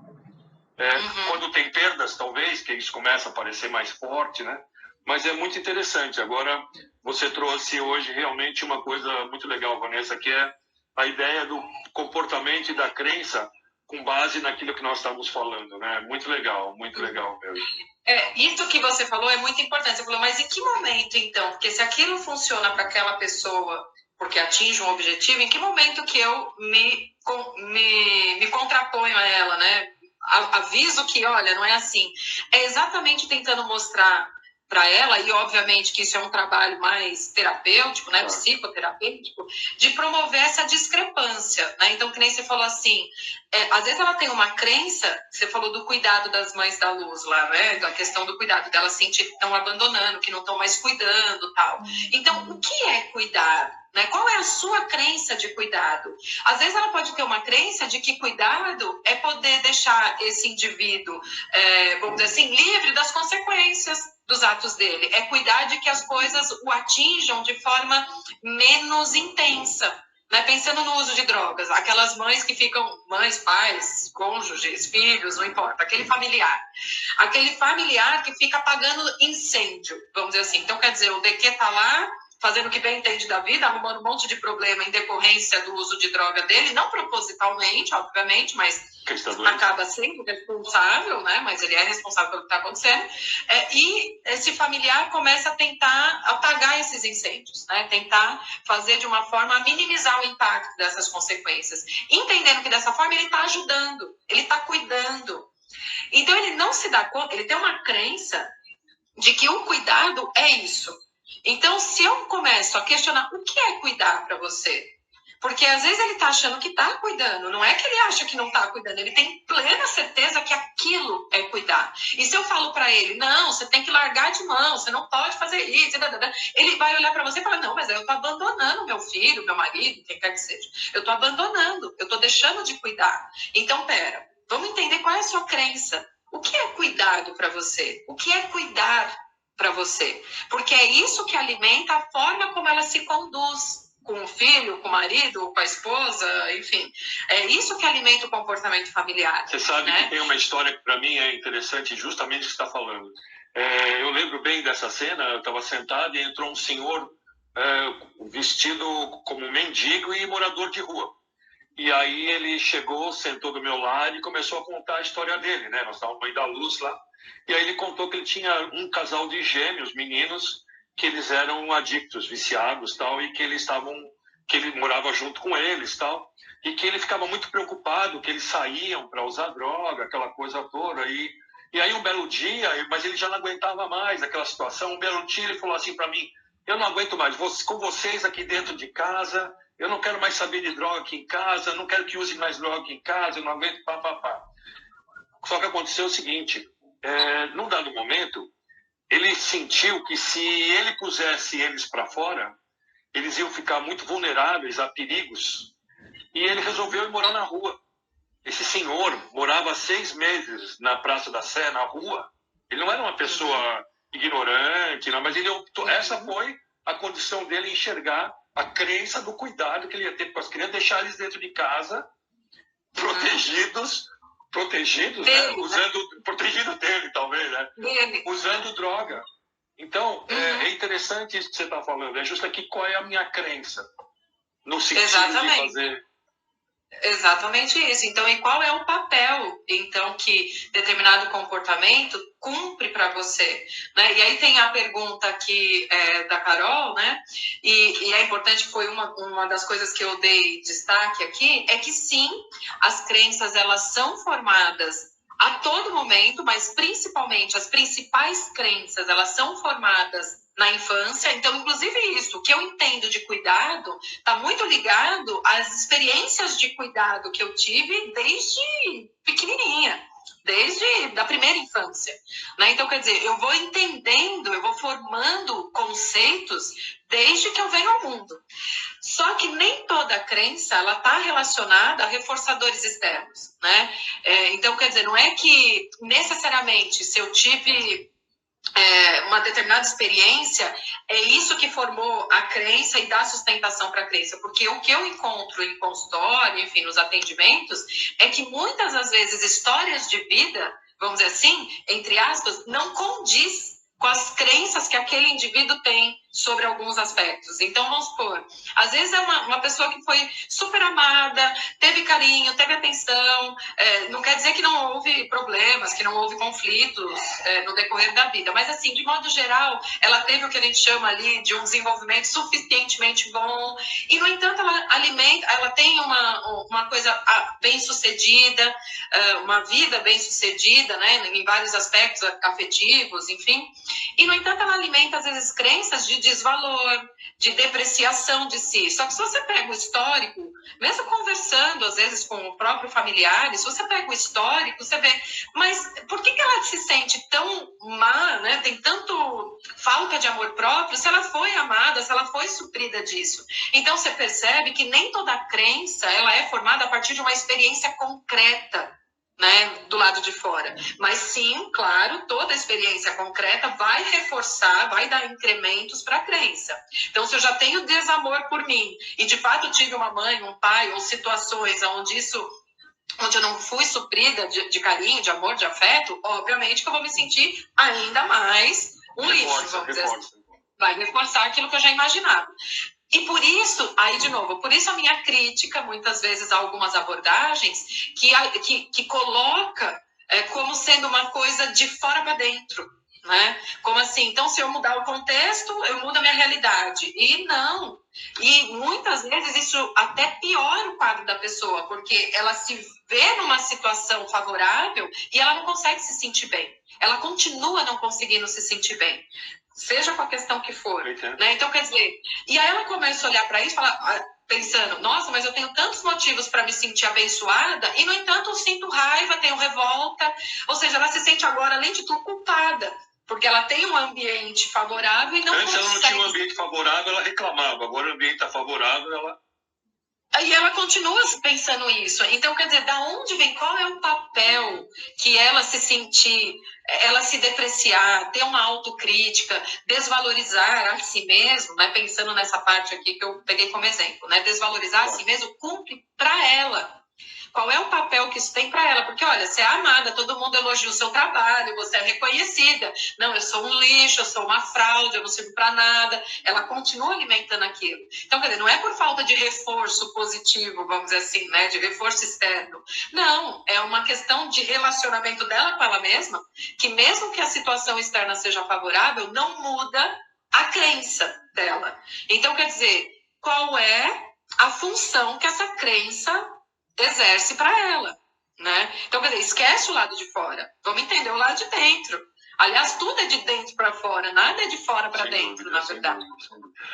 Speaker 2: Quando tem perdas, talvez, que isso começa a parecer mais forte, né? Mas é muito interessante. Agora, você trouxe hoje realmente uma coisa muito legal, Vanessa, que é a ideia do comportamento e da crença com base naquilo que nós estamos falando, né? Muito legal mesmo.
Speaker 1: Isso que você falou é muito importante. Você falou, mas em que momento, então? Porque se aquilo funciona para aquela pessoa porque atinge um objetivo, em que momento que eu me contraponho a ela, né? Aviso que, olha, não é assim. É exatamente tentando mostrar para ela, e obviamente que isso é um trabalho mais terapêutico, né, psicoterapêutico, de promover essa discrepância, né? Então, que nem você falou assim, às vezes ela tem uma crença, você falou do cuidado das mães da luz lá, né? A questão do cuidado, delas sentir que estão abandonando, que não estão mais cuidando, tal. Então, o que é cuidar? Né? Qual é a sua crença de cuidado? Às vezes ela pode ter uma crença de que cuidado é poder deixar esse indivíduo, vamos dizer assim, livre das consequências dos atos dele. É cuidar de que as coisas o atinjam de forma menos intensa. Né? Pensando no uso de drogas, aquelas mães que ficam, mães, pais, cônjuges, filhos, não importa, aquele familiar que fica apagando incêndio, vamos dizer assim. Então, quer dizer, o DQ está lá, fazendo o que bem entende da vida, arrumando um monte de problema em decorrência do uso de droga dele, não propositalmente, obviamente, mas acaba sendo responsável, né? Mas ele é responsável pelo que está acontecendo. E esse familiar começa a tentar apagar esses incêndios, né? Tentar fazer de uma forma a minimizar o impacto dessas consequências. Entendendo que dessa forma ele está ajudando, ele está cuidando. Então ele não se dá conta, ele tem uma crença de que o cuidado é isso. Então, se eu começo a questionar o que é cuidar para você, porque às vezes ele está achando que está cuidando, não é que ele acha que não está cuidando, ele tem plena certeza que aquilo é cuidar. E se eu falo para ele, não, você tem que largar de mão, você não pode fazer isso, ele vai olhar para você e falar, não, mas eu estou abandonando meu filho, meu marido, quem quer que seja. Eu estou abandonando, eu estou deixando de cuidar. Então, pera, vamos entender qual é a sua crença. O que é cuidado para você? O que é cuidar para você? Porque é isso que alimenta a forma como ela se conduz. com o filho, com o marido, com a esposa, enfim. É isso que alimenta o comportamento familiar.
Speaker 2: Você sabe,
Speaker 1: né?
Speaker 2: Que tem uma história que para mim é interessante, justamente o que você está falando. Eu lembro bem dessa cena, eu estava sentado e entrou um senhor vestido como mendigo e morador de rua. E aí ele chegou, sentou do meu lado e começou a contar a história dele, né? Nós estávamos no meio da luz lá. E aí ele contou que ele tinha um casal de gêmeos, meninos, que eles eram adictos, viciados, tal, e que ele morava junto com eles, tal, e que ele ficava muito preocupado, que eles saíam para usar droga, aquela coisa toda. E aí um belo dia, mas ele já não aguentava mais aquela situação. Um belo dia ele falou assim para mim: eu não aguento mais com vocês aqui dentro de casa. Eu não quero mais saber de droga aqui em casa, não quero que use mais droga aqui em casa, eu não aguento, pá. Só que aconteceu o seguinte, num dado momento, ele sentiu que se ele pusesse eles para fora, eles iam ficar muito vulneráveis a perigos, e ele resolveu ir morar na rua. Esse senhor morava 6 meses na Praça da Sé, na rua. Ele não era uma pessoa ignorante, não, mas essa foi a condição dele enxergar a crença do cuidado que ele ia ter com as crianças, deixar eles dentro de casa, protegidos,
Speaker 1: dele,
Speaker 2: né? Protegido dele, talvez, né?
Speaker 1: Dele.
Speaker 2: Usando droga. Então, é interessante isso que você está falando. É justo aqui qual é a minha crença, no sentido de fazer...
Speaker 1: Exatamente isso. Então, e qual é o papel, então, que determinado comportamento cumpre para você? Né? E aí tem a pergunta aqui da Carol, né? E é importante, foi uma das coisas que eu dei destaque aqui, é que sim, as crenças, elas são formadas a todo momento, mas principalmente as principais crenças, elas são formadas na infância. Então, inclusive isso, o que eu entendo de cuidado está muito ligado às experiências de cuidado que eu tive desde pequenininha, desde da primeira infância, né? Então, quer dizer, eu vou entendendo, eu vou formando conceitos desde que eu venho ao mundo. Só que nem toda crença, ela está relacionada a reforçadores externos, né? Então, quer dizer, não é que necessariamente se eu tive uma determinada experiência, é isso que formou a crença e dá sustentação para a crença, porque o que eu encontro em consultório, enfim, nos atendimentos, é que muitas das vezes histórias de vida, vamos dizer assim, entre aspas, não condiz com as crenças que aquele indivíduo tem sobre alguns aspectos. Então, vamos supor, às vezes é uma pessoa que foi super amada, teve carinho, teve atenção, não quer dizer que não houve problemas, que não houve conflitos no decorrer da vida, mas assim, de modo geral, ela teve o que a gente chama ali de um desenvolvimento suficientemente bom, e no entanto ela tem uma coisa bem-sucedida, uma vida bem-sucedida, né, em vários aspectos afetivos, enfim, e no entanto ela alimenta às vezes crenças de desvalor, de depreciação de si. Só que se você pega o histórico, mesmo conversando às vezes com o próprio familiar, se você pega o histórico, você vê, mas por que ela se sente tão má, né? Tem tanto falta de amor próprio, se ela foi amada, se ela foi suprida disso. Então você percebe que nem toda crença ela é formada a partir de uma experiência concreta, né, do lado de fora. Mas sim, claro, toda experiência concreta vai reforçar, vai dar incrementos para a crença. Então, se eu já tenho desamor por mim, e de fato tive uma mãe, um pai, ou situações onde eu não fui suprida de carinho, de amor, de afeto, obviamente que eu vou me sentir ainda mais lixo, vamos dizer assim. Vai reforçar aquilo que eu já imaginava. E por isso, aí de novo, por isso a minha crítica, muitas vezes, a algumas abordagens que coloca como sendo uma coisa de fora para dentro, né? Como assim? Então, se eu mudar o contexto, eu mudo a minha realidade. E não. E muitas vezes isso até piora o quadro da pessoa, porque ela se vê numa situação favorável e ela não consegue se sentir bem. Ela continua não conseguindo se sentir bem, seja com a questão que for, né? Então, quer dizer, e aí ela começa a olhar para isso e falar, pensando, nossa, mas eu tenho tantos motivos para me sentir abençoada e, no entanto, eu sinto raiva, tenho revolta, ou seja, ela se sente agora, além de tudo, culpada, porque ela tem um ambiente favorável e não
Speaker 2: Antes
Speaker 1: consegue...
Speaker 2: ela não tinha um ambiente favorável, ela reclamava, agora o ambiente está favorável, ela...
Speaker 1: E ela continua pensando isso. Então, quer dizer, da onde vem, qual é o papel que ela se sentir ela se depreciar, ter uma autocrítica, desvalorizar a si mesmo, né? Pensando nessa parte aqui que eu peguei como exemplo, né? Desvalorizar a si mesmo cumpre para ela. Qual é o papel que isso tem para ela? Porque, olha, você é amada, todo mundo elogia o seu trabalho, você é reconhecida. Não, eu sou um lixo, eu sou uma fraude, eu não sirvo para nada. Ela continua alimentando aquilo. Então, quer dizer, não é por falta de reforço positivo, vamos dizer assim, né? De reforço externo. Não, é uma questão de relacionamento dela com ela mesma, que mesmo que a situação externa seja favorável, não muda a crença dela. Então, quer dizer, qual é a função que essa crença exerce para ela, né? Então, quer dizer, esquece o lado de fora. Vamos entender o lado de dentro. Aliás, tudo é de dentro para fora, nada é de fora para dentro, na verdade.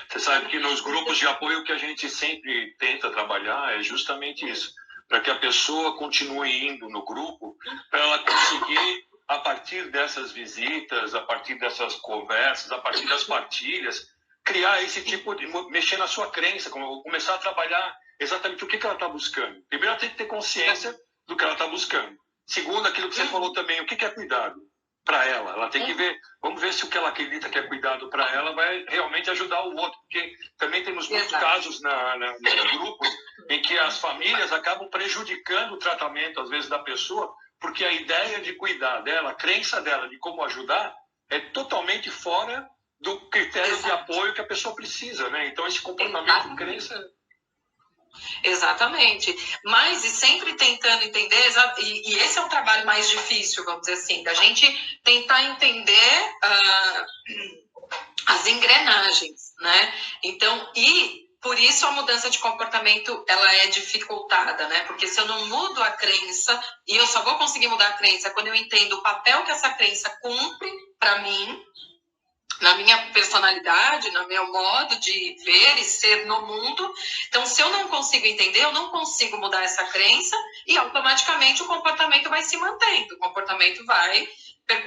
Speaker 2: Você sabe que nos grupos de apoio que a gente sempre tenta trabalhar é justamente isso, para que a pessoa continue indo no grupo, para ela conseguir, a partir dessas visitas, a partir dessas conversas, a partir das partilhas, criar esse tipo de... mexer na sua crença, começar a trabalhar exatamente o que ela está buscando. Primeiro, ela tem que ter consciência do que ela está buscando. Segundo, aquilo que você falou também, o que é cuidado para ela. Ela tem que ver, vamos ver se o que ela acredita que é cuidado para ela vai realmente ajudar o outro. Porque também temos muitos casos nos grupos em que as famílias acabam prejudicando o tratamento, às vezes, da pessoa, porque a ideia de cuidar dela, a crença dela de como ajudar, é totalmente fora do critério de apoio que a pessoa precisa, né? Então, esse comportamento de crença...
Speaker 1: Exatamente, mas e sempre tentando entender, e esse é um trabalho mais difícil, vamos dizer assim, da gente tentar entender as engrenagens, né? Então, e por isso a mudança de comportamento, ela é dificultada, né? Porque se eu não mudo a crença, e eu só vou conseguir mudar a crença quando eu entendo o papel que essa crença cumpre para mim, na minha personalidade, no meu modo de ver e ser no mundo. Então, se eu não consigo entender, eu não consigo mudar essa crença e automaticamente o comportamento vai se mantendo, o comportamento vai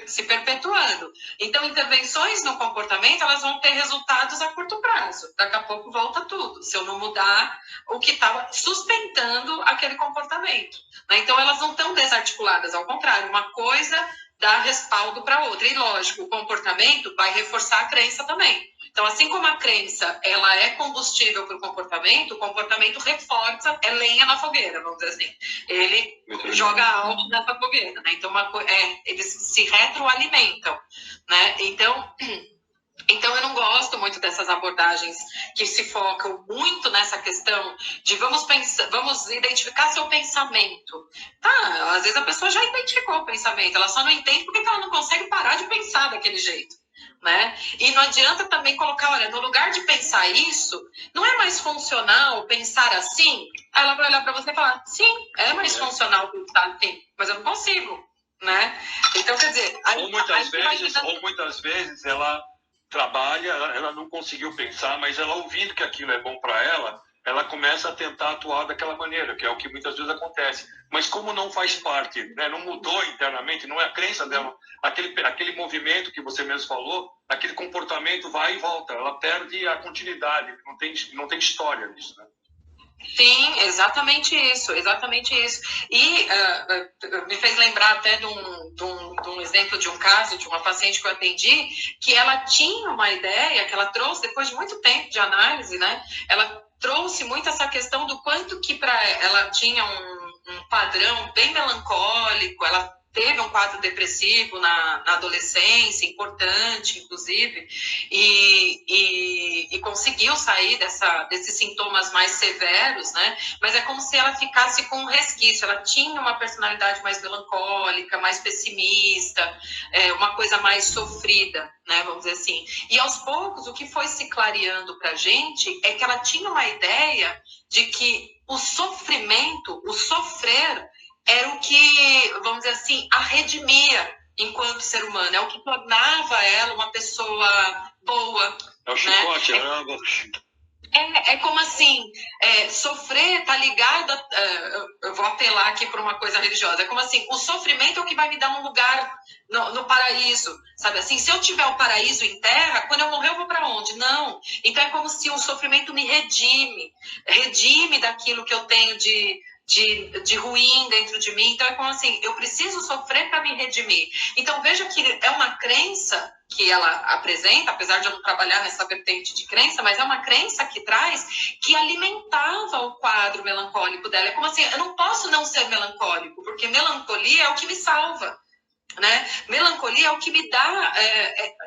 Speaker 1: se perpetuando. Então, intervenções no comportamento, elas vão ter resultados a curto prazo. Daqui a pouco volta tudo, se eu não mudar o que estava sustentando aquele comportamento, né? Então, elas não estão desarticuladas, ao contrário, uma coisa dá respaldo para outra. E, lógico, o comportamento vai reforçar a crença também. Então, assim como a crença ela é combustível para o comportamento reforça, é lenha na fogueira, vamos dizer assim. Ele joga algo nessa fogueira, né? Então, eles se retroalimentam, né? Então, eu não gosto muito dessas abordagens que se focam muito nessa questão de vamos identificar seu pensamento. Tá, às vezes a pessoa já identificou o pensamento, ela só não entende porque ela não consegue parar de pensar daquele jeito, né? E não adianta também colocar, olha, no lugar de pensar isso, não é mais funcional pensar assim? Aí ela vai olhar para você e falar, sim, é mais funcional pensar assim, mas eu não consigo, né? Então, quer dizer...
Speaker 2: Ou muitas vezes ela trabalha, ela não conseguiu pensar, mas ela ouvindo que aquilo é bom para ela começa a tentar atuar daquela maneira, que é o que muitas vezes acontece. Mas como não faz parte, né, não mudou internamente, não é a crença dela, aquele movimento que você mesmo falou, aquele comportamento vai e volta, ela perde a continuidade, não tem história nisso, né?
Speaker 1: Sim, exatamente isso, exatamente isso. E me fez lembrar até de um exemplo de um caso, de uma paciente que eu atendi, que ela tinha uma ideia, que ela trouxe, depois de muito tempo de análise, né? Ela trouxe muito essa questão do quanto que ela tinha um padrão bem melancólico, ela teve um quadro depressivo na adolescência, importante, inclusive, e conseguiu sair desses sintomas mais severos, né? Mas é como se ela ficasse com um resquício, ela tinha uma personalidade mais melancólica, mais pessimista, uma coisa mais sofrida, né? Vamos dizer assim. E aos poucos, o que foi se clareando para a gente é que ela tinha uma ideia de que o sofrimento, o sofrer, era o que, vamos dizer assim, a redimia enquanto ser humano, é o que tornava ela uma pessoa boa.
Speaker 2: É o chicote, né?
Speaker 1: É como assim, sofrer tá ligado, eu vou apelar aqui para uma coisa religiosa, é como assim, o sofrimento é o que vai me dar um lugar no paraíso, sabe assim, se eu tiver o paraíso em terra, quando eu morrer eu vou para onde? Não, então é como se o sofrimento me redime daquilo que eu tenho de de ruim dentro de mim. Então é como assim, eu preciso sofrer para me redimir. Então veja que é uma crença que ela apresenta, apesar de eu não trabalhar nessa vertente de crença, mas é uma crença que traz, que alimentava o quadro melancólico dela. É como assim, eu não posso não ser melancólico, porque melancolia é o que me salva, né? Melancolia é o que me dá,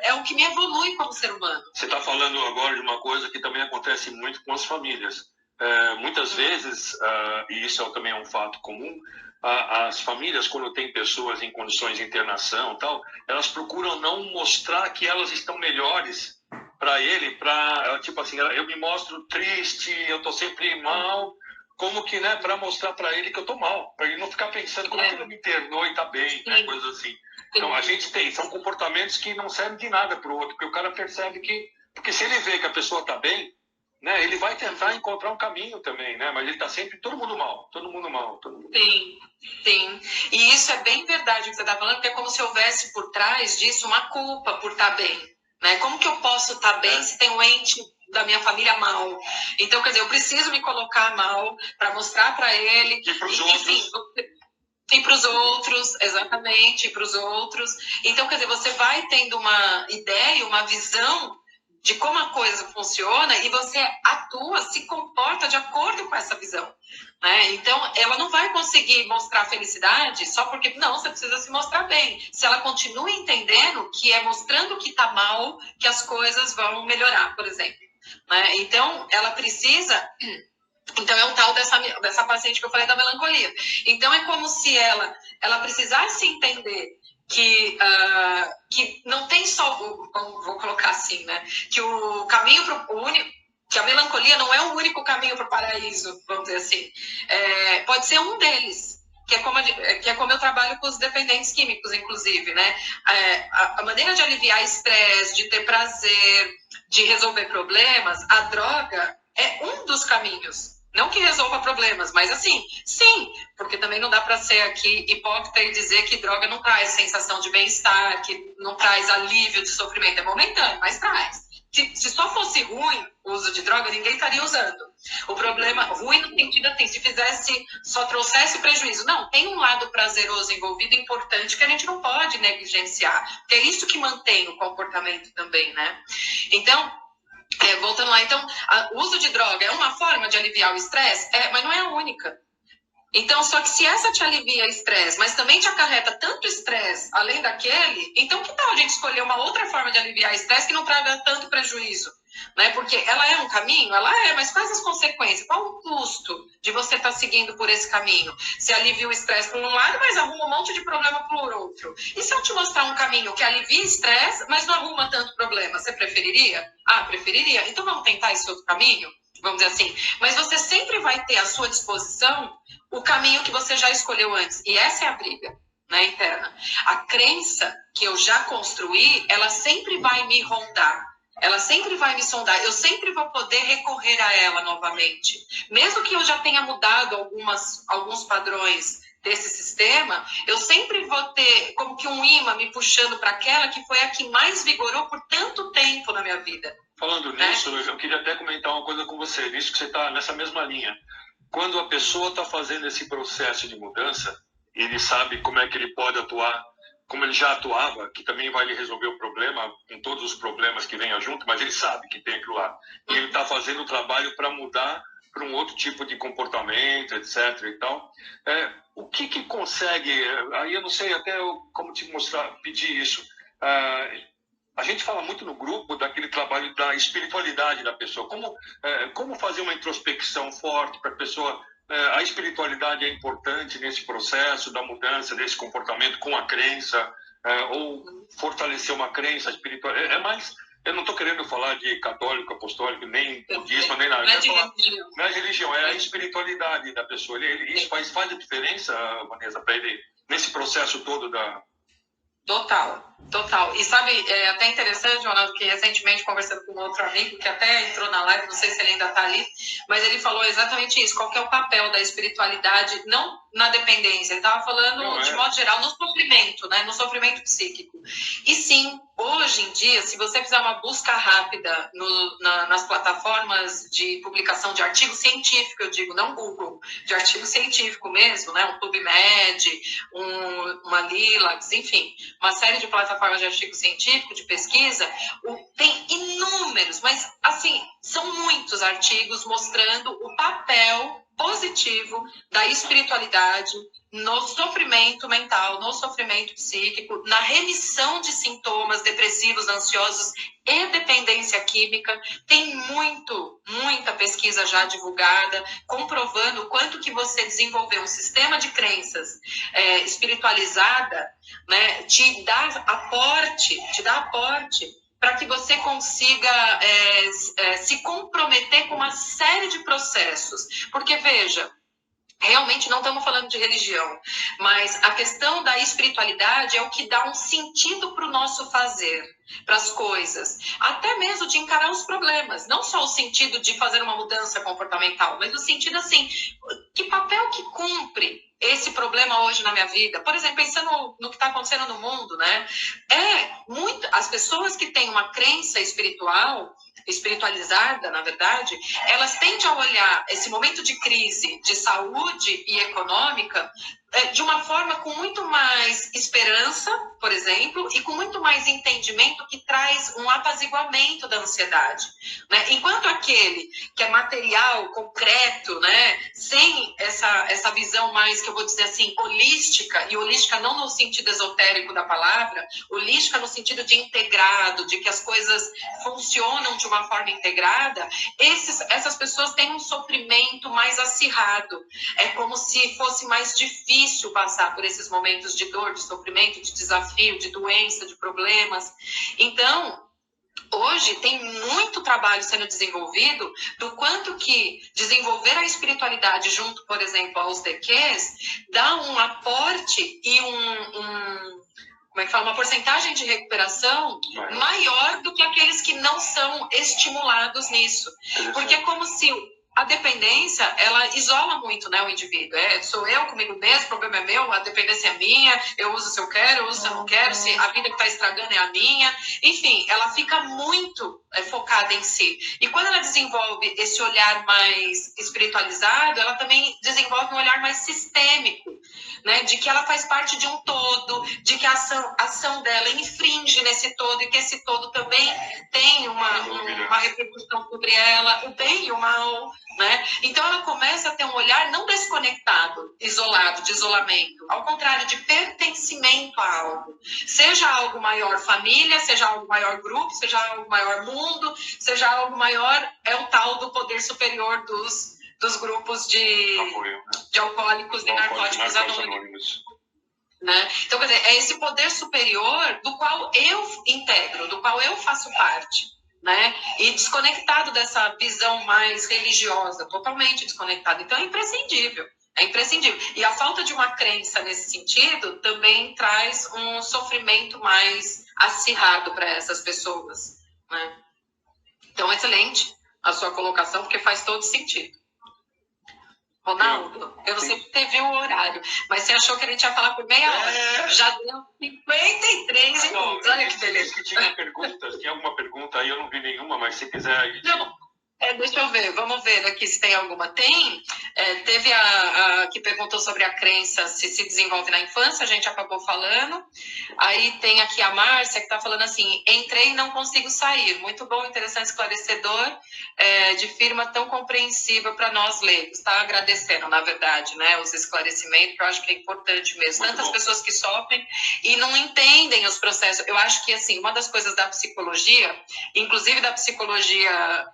Speaker 1: é o que me evolui como ser humano.
Speaker 2: Você está falando agora de uma coisa que também acontece muito com as famílias. Muitas vezes, e isso também é um fato comum, as famílias, quando tem pessoas em condições de internação e tal, elas procuram não mostrar que elas estão melhores para ele, tipo assim, eu me mostro triste, eu estou sempre mal, como que, né, para mostrar para ele que eu estou mal, para ele não ficar pensando como é que ele me internou e está bem, né, coisas assim. Então, a gente são comportamentos que não servem de nada para o outro, porque o cara percebe que, porque se ele vê que a pessoa está bem, né, ele vai tentar encontrar um caminho também, né, mas ele está sempre todo mundo mal, todo mundo mal, todo mundo mal.
Speaker 1: Sim, sim. E isso é bem verdade o que você está falando, porque é como se houvesse por trás disso uma culpa por estar bem, né? Como que eu posso estar bem se tem um ente da minha família mal? Então, quer dizer, eu preciso me colocar mal para mostrar para ele.
Speaker 2: E para os outros.
Speaker 1: E para os outros, exatamente, para os outros. Então, quer dizer, você vai tendo uma ideia, uma visão de como a coisa funciona e você atua, se comporta de acordo com essa visão, né? Então, ela não vai conseguir mostrar felicidade só porque, não, você precisa se mostrar bem. Se ela continua entendendo que é mostrando que está mal que as coisas vão melhorar, por exemplo, né? Então, ela precisa... Então, é o tal dessa paciente que eu falei da melancolia. Então, é como se ela precisasse entender que não tem só, vou colocar assim, né? Que o caminho que a melancolia não é o único caminho para o paraíso, vamos dizer assim. Pode ser um deles, que é como eu trabalho com os dependentes químicos, inclusive, né? A maneira de aliviar estresse, de ter prazer, de resolver problemas, a droga é um dos caminhos. Não que resolva problemas, mas assim, sim, porque também não dá para ser aqui hipócrita e dizer que droga não traz sensação de bem-estar, que não traz alívio de sofrimento. É momentâneo, mas traz. Se só fosse ruim o uso de droga, ninguém estaria usando. O problema, ruim no sentido assim, se só trouxesse prejuízo. Não, tem um lado prazeroso envolvido, importante, que a gente não pode negligenciar. Porque é isso que mantém o comportamento também, né? Então, voltando lá, então, o uso de droga é uma forma de aliviar o estresse? Mas não é a única. Então, só que se essa te alivia estresse, mas também te acarreta tanto estresse além daquele, então que tal a gente escolher uma outra forma de aliviar estresse que não traga tanto prejuízo? Né? Porque ela é um caminho? Ela é, mas quais as consequências? Qual o custo de você estar seguindo por esse caminho? Se alivia o estresse por um lado, mas arruma um monte de problema por outro. E se eu te mostrar um caminho que alivia estresse, mas não arruma tanto problema, você preferiria? Preferiria. Então vamos tentar esse outro caminho? Vamos dizer assim. Mas você sempre vai ter à sua disposição o caminho que você já escolheu antes. E essa é a briga, né, interna. A crença que eu já construí, ela sempre vai me rondar. Ela sempre vai me sondar. Eu sempre vou poder recorrer a ela novamente. Mesmo que eu já tenha mudado alguns padrões desse sistema, eu sempre vou ter como que um imã me puxando para aquela que foi a que mais vigorou por tanto tempo na minha vida.
Speaker 2: Falando nisso, eu queria até comentar uma coisa com você, nisso que você está nessa mesma linha. Quando a pessoa está fazendo esse processo de mudança, ele sabe como é que ele pode atuar, como ele já atuava, que também vai lhe resolver o problema, com todos os problemas que venham junto, mas ele sabe que tem aquilo lá. E ele está fazendo o trabalho para mudar para um outro tipo de comportamento, etc. e tal. O que consegue, aí eu não sei até como te mostrar, pedir isso. A gente fala muito no grupo daquele trabalho da espiritualidade da pessoa. Como fazer uma introspecção forte para a pessoa... A espiritualidade é importante nesse processo da mudança desse comportamento com a crença, ou fortalecer uma crença espiritual. Eu não estou querendo falar de católico, apostólico, nem budismo, nem nada. Não é religião, é a espiritualidade da pessoa. Isso faz a diferença, Vanessa, para ele, nesse processo todo da...
Speaker 1: Total. Total. E sabe, é até interessante, Ronaldo, que recentemente conversando com um outro amigo, que até entrou na live, não sei se ele ainda está ali, mas ele falou exatamente isso, qual que é o papel da espiritualidade, não na dependência, ele estava falando de modo geral no sofrimento, né, no sofrimento psíquico. E sim, hoje em dia, se você fizer uma busca rápida nas plataformas de publicação de artigo científico, eu digo, não Google, de artigo científico mesmo, né, um PubMed, uma Lilacs, enfim, uma série de plataformas de artigo científico, de pesquisa, tem inúmeros, mas assim, são muitos artigos mostrando o papel positivo da espiritualidade no sofrimento mental, no sofrimento psíquico, na remissão de sintomas depressivos, ansiosos e dependência química. Tem muita pesquisa já divulgada, comprovando o quanto que você desenvolver um sistema de crenças espiritualizada, né, te dá aporte para que você consiga se comprometer com uma série de processos. Porque, veja, realmente não estamos falando de religião, mas a questão da espiritualidade é o que dá um sentido para o nosso fazer, para as coisas, até mesmo de encarar os problemas, não só o sentido de fazer uma mudança comportamental, mas o sentido assim, que papel que cumpre esse problema hoje na minha vida? Por exemplo, pensando no que está acontecendo no mundo, né? As pessoas que têm uma crença espiritualizada, na verdade, elas tendem a olhar esse momento de crise de saúde e econômica de uma forma com muito mais esperança, por exemplo, e com muito mais entendimento, que traz um apaziguamento da ansiedade, né? Enquanto aquele que é material, concreto, né, sem essa visão mais, que eu vou dizer assim, holística, e holística não no sentido esotérico da palavra, holística no sentido de integrado, de que as coisas funcionam de uma forma integrada, essas pessoas têm um sofrimento mais acirrado. É como se fosse mais difícil passar por esses momentos de dor, de sofrimento, de desafio, de doença, de problemas. Então, hoje tem muito trabalho sendo desenvolvido do quanto que desenvolver a espiritualidade junto, por exemplo, aos DQs, dá um aporte e uma porcentagem de recuperação maior do que aqueles que não são estimulados nisso. Porque é como se a dependência, ela isola muito, né, o indivíduo. Sou eu comigo mesmo, o problema é meu, a dependência é minha, eu uso se eu quero, eu uso se eu não quero, se a vida que está estragando é a minha. Enfim, ela fica muito focada em si. E quando ela desenvolve esse olhar mais espiritualizado, ela também desenvolve um olhar mais sistêmico, né, de que ela faz parte de um todo, de que a ação dela infringe nesse todo e que esse todo também tem uma repercussão sobre ela, o bem e o mal, né? Então ela começa a ter um olhar não desconectado, isolado, de isolamento, ao contrário, de pertencimento a algo. Seja algo maior família, seja algo maior grupo, seja algo maior mundo, seja algo maior, é o tal do poder superior dos grupos de alcoólicos e narcóticos anônimos. Né? Então, quer dizer, é esse poder superior do qual eu integro, do qual eu faço parte. Né? E desconectado dessa visão mais religiosa, totalmente desconectado. Então, é imprescindível. E a falta de uma crença nesse sentido também traz um sofrimento mais acirrado para essas pessoas. Né? Então, excelente a sua colocação, porque faz todo sentido. Ronaldo, eu não sei se você viu o horário, mas você achou que a gente ia falar por meia hora. Já deu 53 minutos. Olha que beleza.
Speaker 2: Tinha alguma pergunta aí? Eu não vi nenhuma, mas se quiser aí.
Speaker 1: Não. Deixa eu ver, vamos ver aqui se tem alguma. Teve a que perguntou sobre a crença se desenvolve na infância, a gente acabou falando. Aí tem aqui a Márcia, que está falando assim: entrei e não consigo sair. Muito bom, interessante, esclarecedor, de firma tão compreensível para nós leigos. Está agradecendo, na verdade, né, os esclarecimentos, que eu acho que é importante mesmo. Tantas pessoas que sofrem e não entendem os processos. Eu acho que, assim, uma das coisas da psicologia, inclusive da psicologia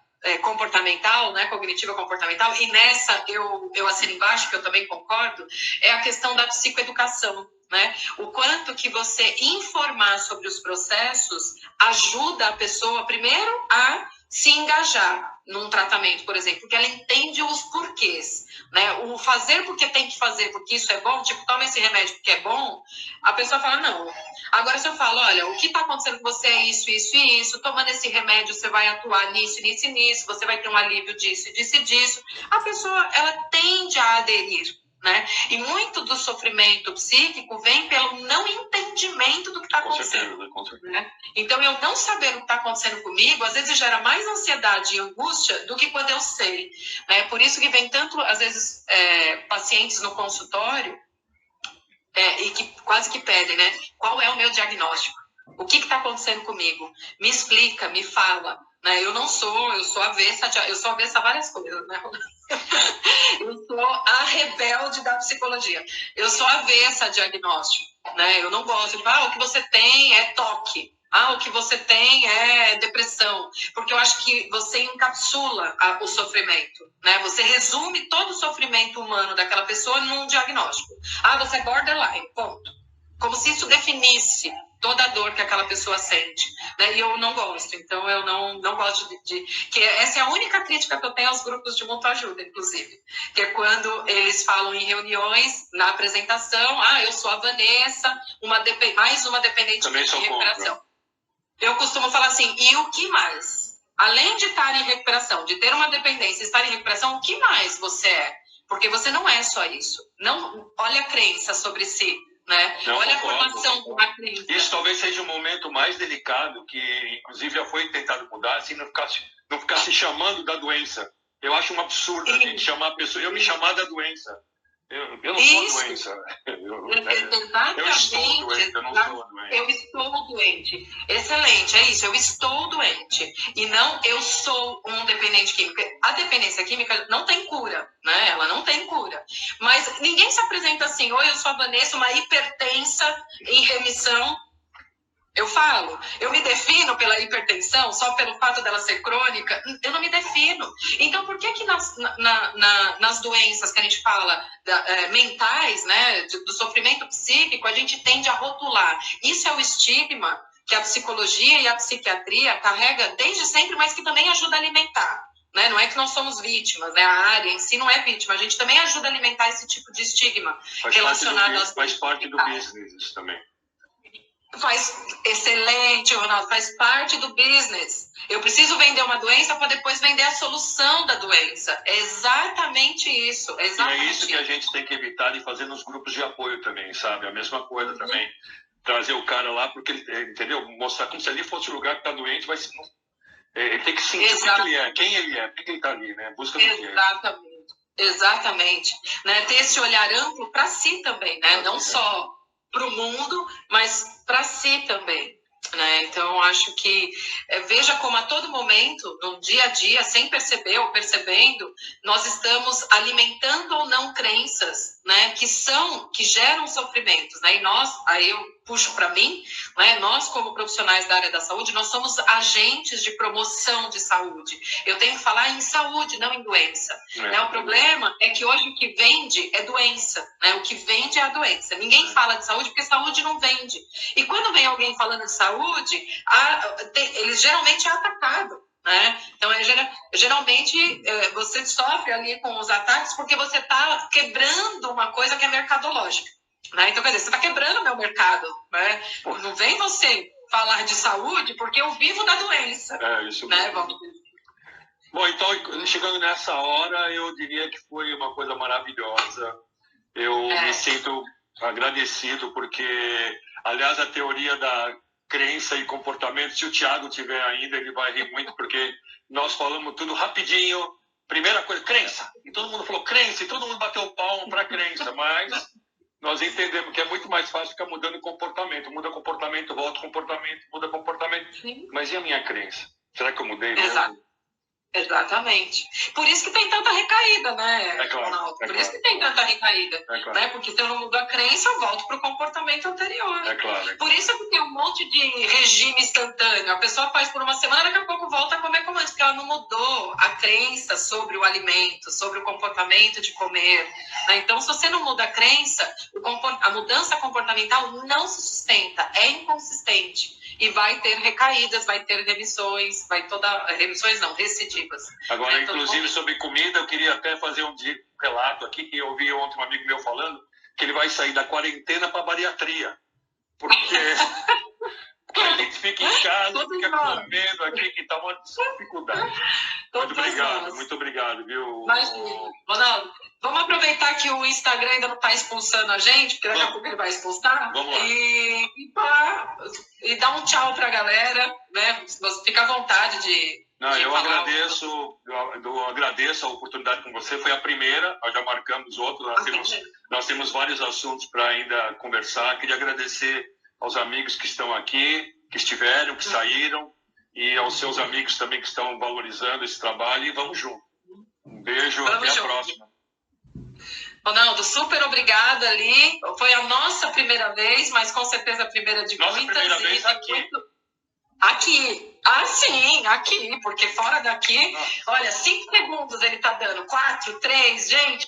Speaker 1: comportamental, né, cognitiva comportamental, e nessa eu assino embaixo, que eu também concordo, é a questão da psicoeducação, né? O quanto que você informar sobre os processos ajuda a pessoa, primeiro, a se engajar num tratamento, por exemplo, porque ela entende os porquês, né? O fazer porque tem que fazer, porque isso é bom, tipo, toma esse remédio porque é bom, a pessoa fala, não. Agora, se eu falo, olha, o que está acontecendo com você é isso, isso e isso, tomando esse remédio você vai atuar nisso, nisso e nisso, você vai ter um alívio disso, disso e disso, a pessoa, ela tende a aderir, né? E muito do sofrimento psíquico vem pelo não entendimento do que está acontecendo.
Speaker 2: Com certeza.
Speaker 1: Né? Então, eu não saber o que está acontecendo comigo, às vezes gera mais ansiedade e angústia do que quando eu sei. Né? Por isso que vem tanto, às vezes, pacientes no consultório e que quase que pedem, né? Qual é o meu diagnóstico? O que está acontecendo comigo? Me explica, me fala. Né? Eu sou avessa a várias coisas, né? Eu sou a rebelde da psicologia. Eu sou avessa a diagnóstico, né? Eu não gosto de falar, o que você tem é toque. O que você tem é depressão. Porque eu acho que você encapsula o sofrimento, né? Você resume todo o sofrimento humano daquela pessoa num diagnóstico. Você é borderline, ponto. Como se isso definisse toda a dor que aquela pessoa sente, né? E eu não gosto, então eu não gosto que essa é a única crítica que eu tenho aos grupos de mútua ajuda, inclusive, que é quando eles falam em reuniões, na apresentação, eu sou a Vanessa, mais uma dependente de recuperação. Eu costumo falar assim, e o que mais? Além de estar em recuperação, de ter uma dependência, estar em recuperação, o que mais você é? Porque você não é só isso. Não, olha a crença sobre si. Né? Olha a formação de uma crença.
Speaker 2: Isso talvez seja o momento mais delicado, que inclusive já foi tentado mudar, assim, não ficar se chamando da doença. Eu acho um absurdo a gente chamar a pessoa, eu me chamar da doença. Eu não sou doença. Eu estou doente, eu não sou doente.
Speaker 1: Eu estou doente. Excelente, é isso, eu estou doente. E não eu sou um dependente químico. A dependência química não tem cura, né? Ela não tem cura. Mas ninguém se apresenta assim, oi, eu sou a Vanessa, uma hipertensa em remissão. Eu falo, eu me defino pela hipertensão só pelo fato dela ser crônica? Eu não me defino. Então, por que nas doenças que a gente fala mentais, né, do sofrimento psíquico, a gente tende a rotular? Isso é o estigma que a psicologia e a psiquiatria carrega desde sempre, mas que também ajuda a alimentar. Né? Não é que nós somos vítimas, né? A área em si não é vítima, a gente também ajuda a alimentar esse tipo de estigma relacionado às
Speaker 2: faz parte do business isso também.
Speaker 1: Excelente, Ronaldo, faz parte do business. Eu preciso vender uma doença para depois vender a solução da doença. É exatamente isso. Exatamente.
Speaker 2: E é isso que a gente tem que evitar de fazer nos grupos de apoio também, sabe? A mesma coisa também. Trazer o cara lá, porque ele, entendeu? Mostrar como se ali fosse o lugar que está doente, vai ser. Ele tem que sentir o que ele é, quem ele é, por que ele está ali, né? Busca do que é.
Speaker 1: Exatamente. Né? Ter esse olhar amplo para si também, né? Não só para o mundo, mas para si também. Né? Então, acho que veja como a todo momento, no dia a dia, sem perceber ou percebendo, nós estamos alimentando ou não crenças, né, que geram sofrimentos. Né? E aí eu puxo para mim, né, nós como profissionais da área da saúde, nós somos agentes de promoção de saúde. Eu tenho que falar em saúde, não em doença. Né? O problema é que hoje o que vende é doença. Né? O que vende é a doença. Ninguém fala de saúde porque saúde não vende. E quando vem alguém falando de saúde, ele geralmente é atacado. Né? Então, geralmente, você sofre ali com os ataques porque você está quebrando uma coisa que é mercadológica. Né? Então, quer dizer, você está quebrando o meu mercado. Né? Não vem você falar de saúde porque eu vivo da doença.
Speaker 2: Isso
Speaker 1: né?
Speaker 2: mesmo. Bom, então, chegando nessa hora, eu diria que foi uma coisa maravilhosa. Eu me sinto agradecido porque, aliás, a teoria da crença e comportamento, se o Thiago tiver ainda, ele vai rir muito, porque nós falamos tudo rapidinho. Primeira coisa, crença. E todo mundo falou crença, e todo mundo bateu o palmo para crença, mas nós entendemos que é muito mais fácil ficar mudando comportamento. Muda comportamento, volta comportamento, muda comportamento. Sim. Mas e a minha crença? Será que eu mudei mesmo?
Speaker 1: Exatamente. Por isso que tem tanta recaída, né, Ronaldo? Por isso que tem tanta recaída. Né? Porque se eu não mudo a crença, eu volto para o comportamento anterior. Por isso que tem um monte de regime instantâneo. A pessoa faz por uma semana, daqui a pouco volta a comer como antes, porque ela não mudou a crença sobre o alimento, sobre o comportamento de comer. Né? Então, se você não muda a crença, a mudança comportamental não se sustenta, é inconsistente. e vai ter recaídas, vai ter remissões, remissões não, recidivas.
Speaker 2: Agora, inclusive, sobre comida, eu queria até fazer um relato aqui, que eu ouvi ontem um amigo meu falando, que ele vai sair da quarentena para bariatria, porque a gente fica em casa, fica comendo aqui, que está uma dificuldade. Muito obrigado, viu?
Speaker 1: Imagina. Ronaldo, vamos aproveitar que o Instagram ainda não está expulsando a gente, porque daqui a pouco ele vai expulsar.
Speaker 2: Vamos lá.
Speaker 1: E dar um tchau para a galera, né? Fica à vontade de...
Speaker 2: Eu agradeço a oportunidade com você, foi a primeira, nós já marcamos outro, nós temos vários assuntos para ainda conversar. Queria agradecer aos amigos que estão aqui, que estiveram, que saíram, e aos seus amigos também que estão valorizando esse trabalho, e vamos junto. Um beijo, até a próxima.
Speaker 1: Ronaldo, super obrigada ali. Foi a nossa primeira vez, mas com certeza a primeira de muitas.
Speaker 2: Nossa primeira vez aqui.
Speaker 1: Aqui. Ah, sim, aqui, porque fora daqui, olha, 5 segundos ele tá dando, 4, 3, gente,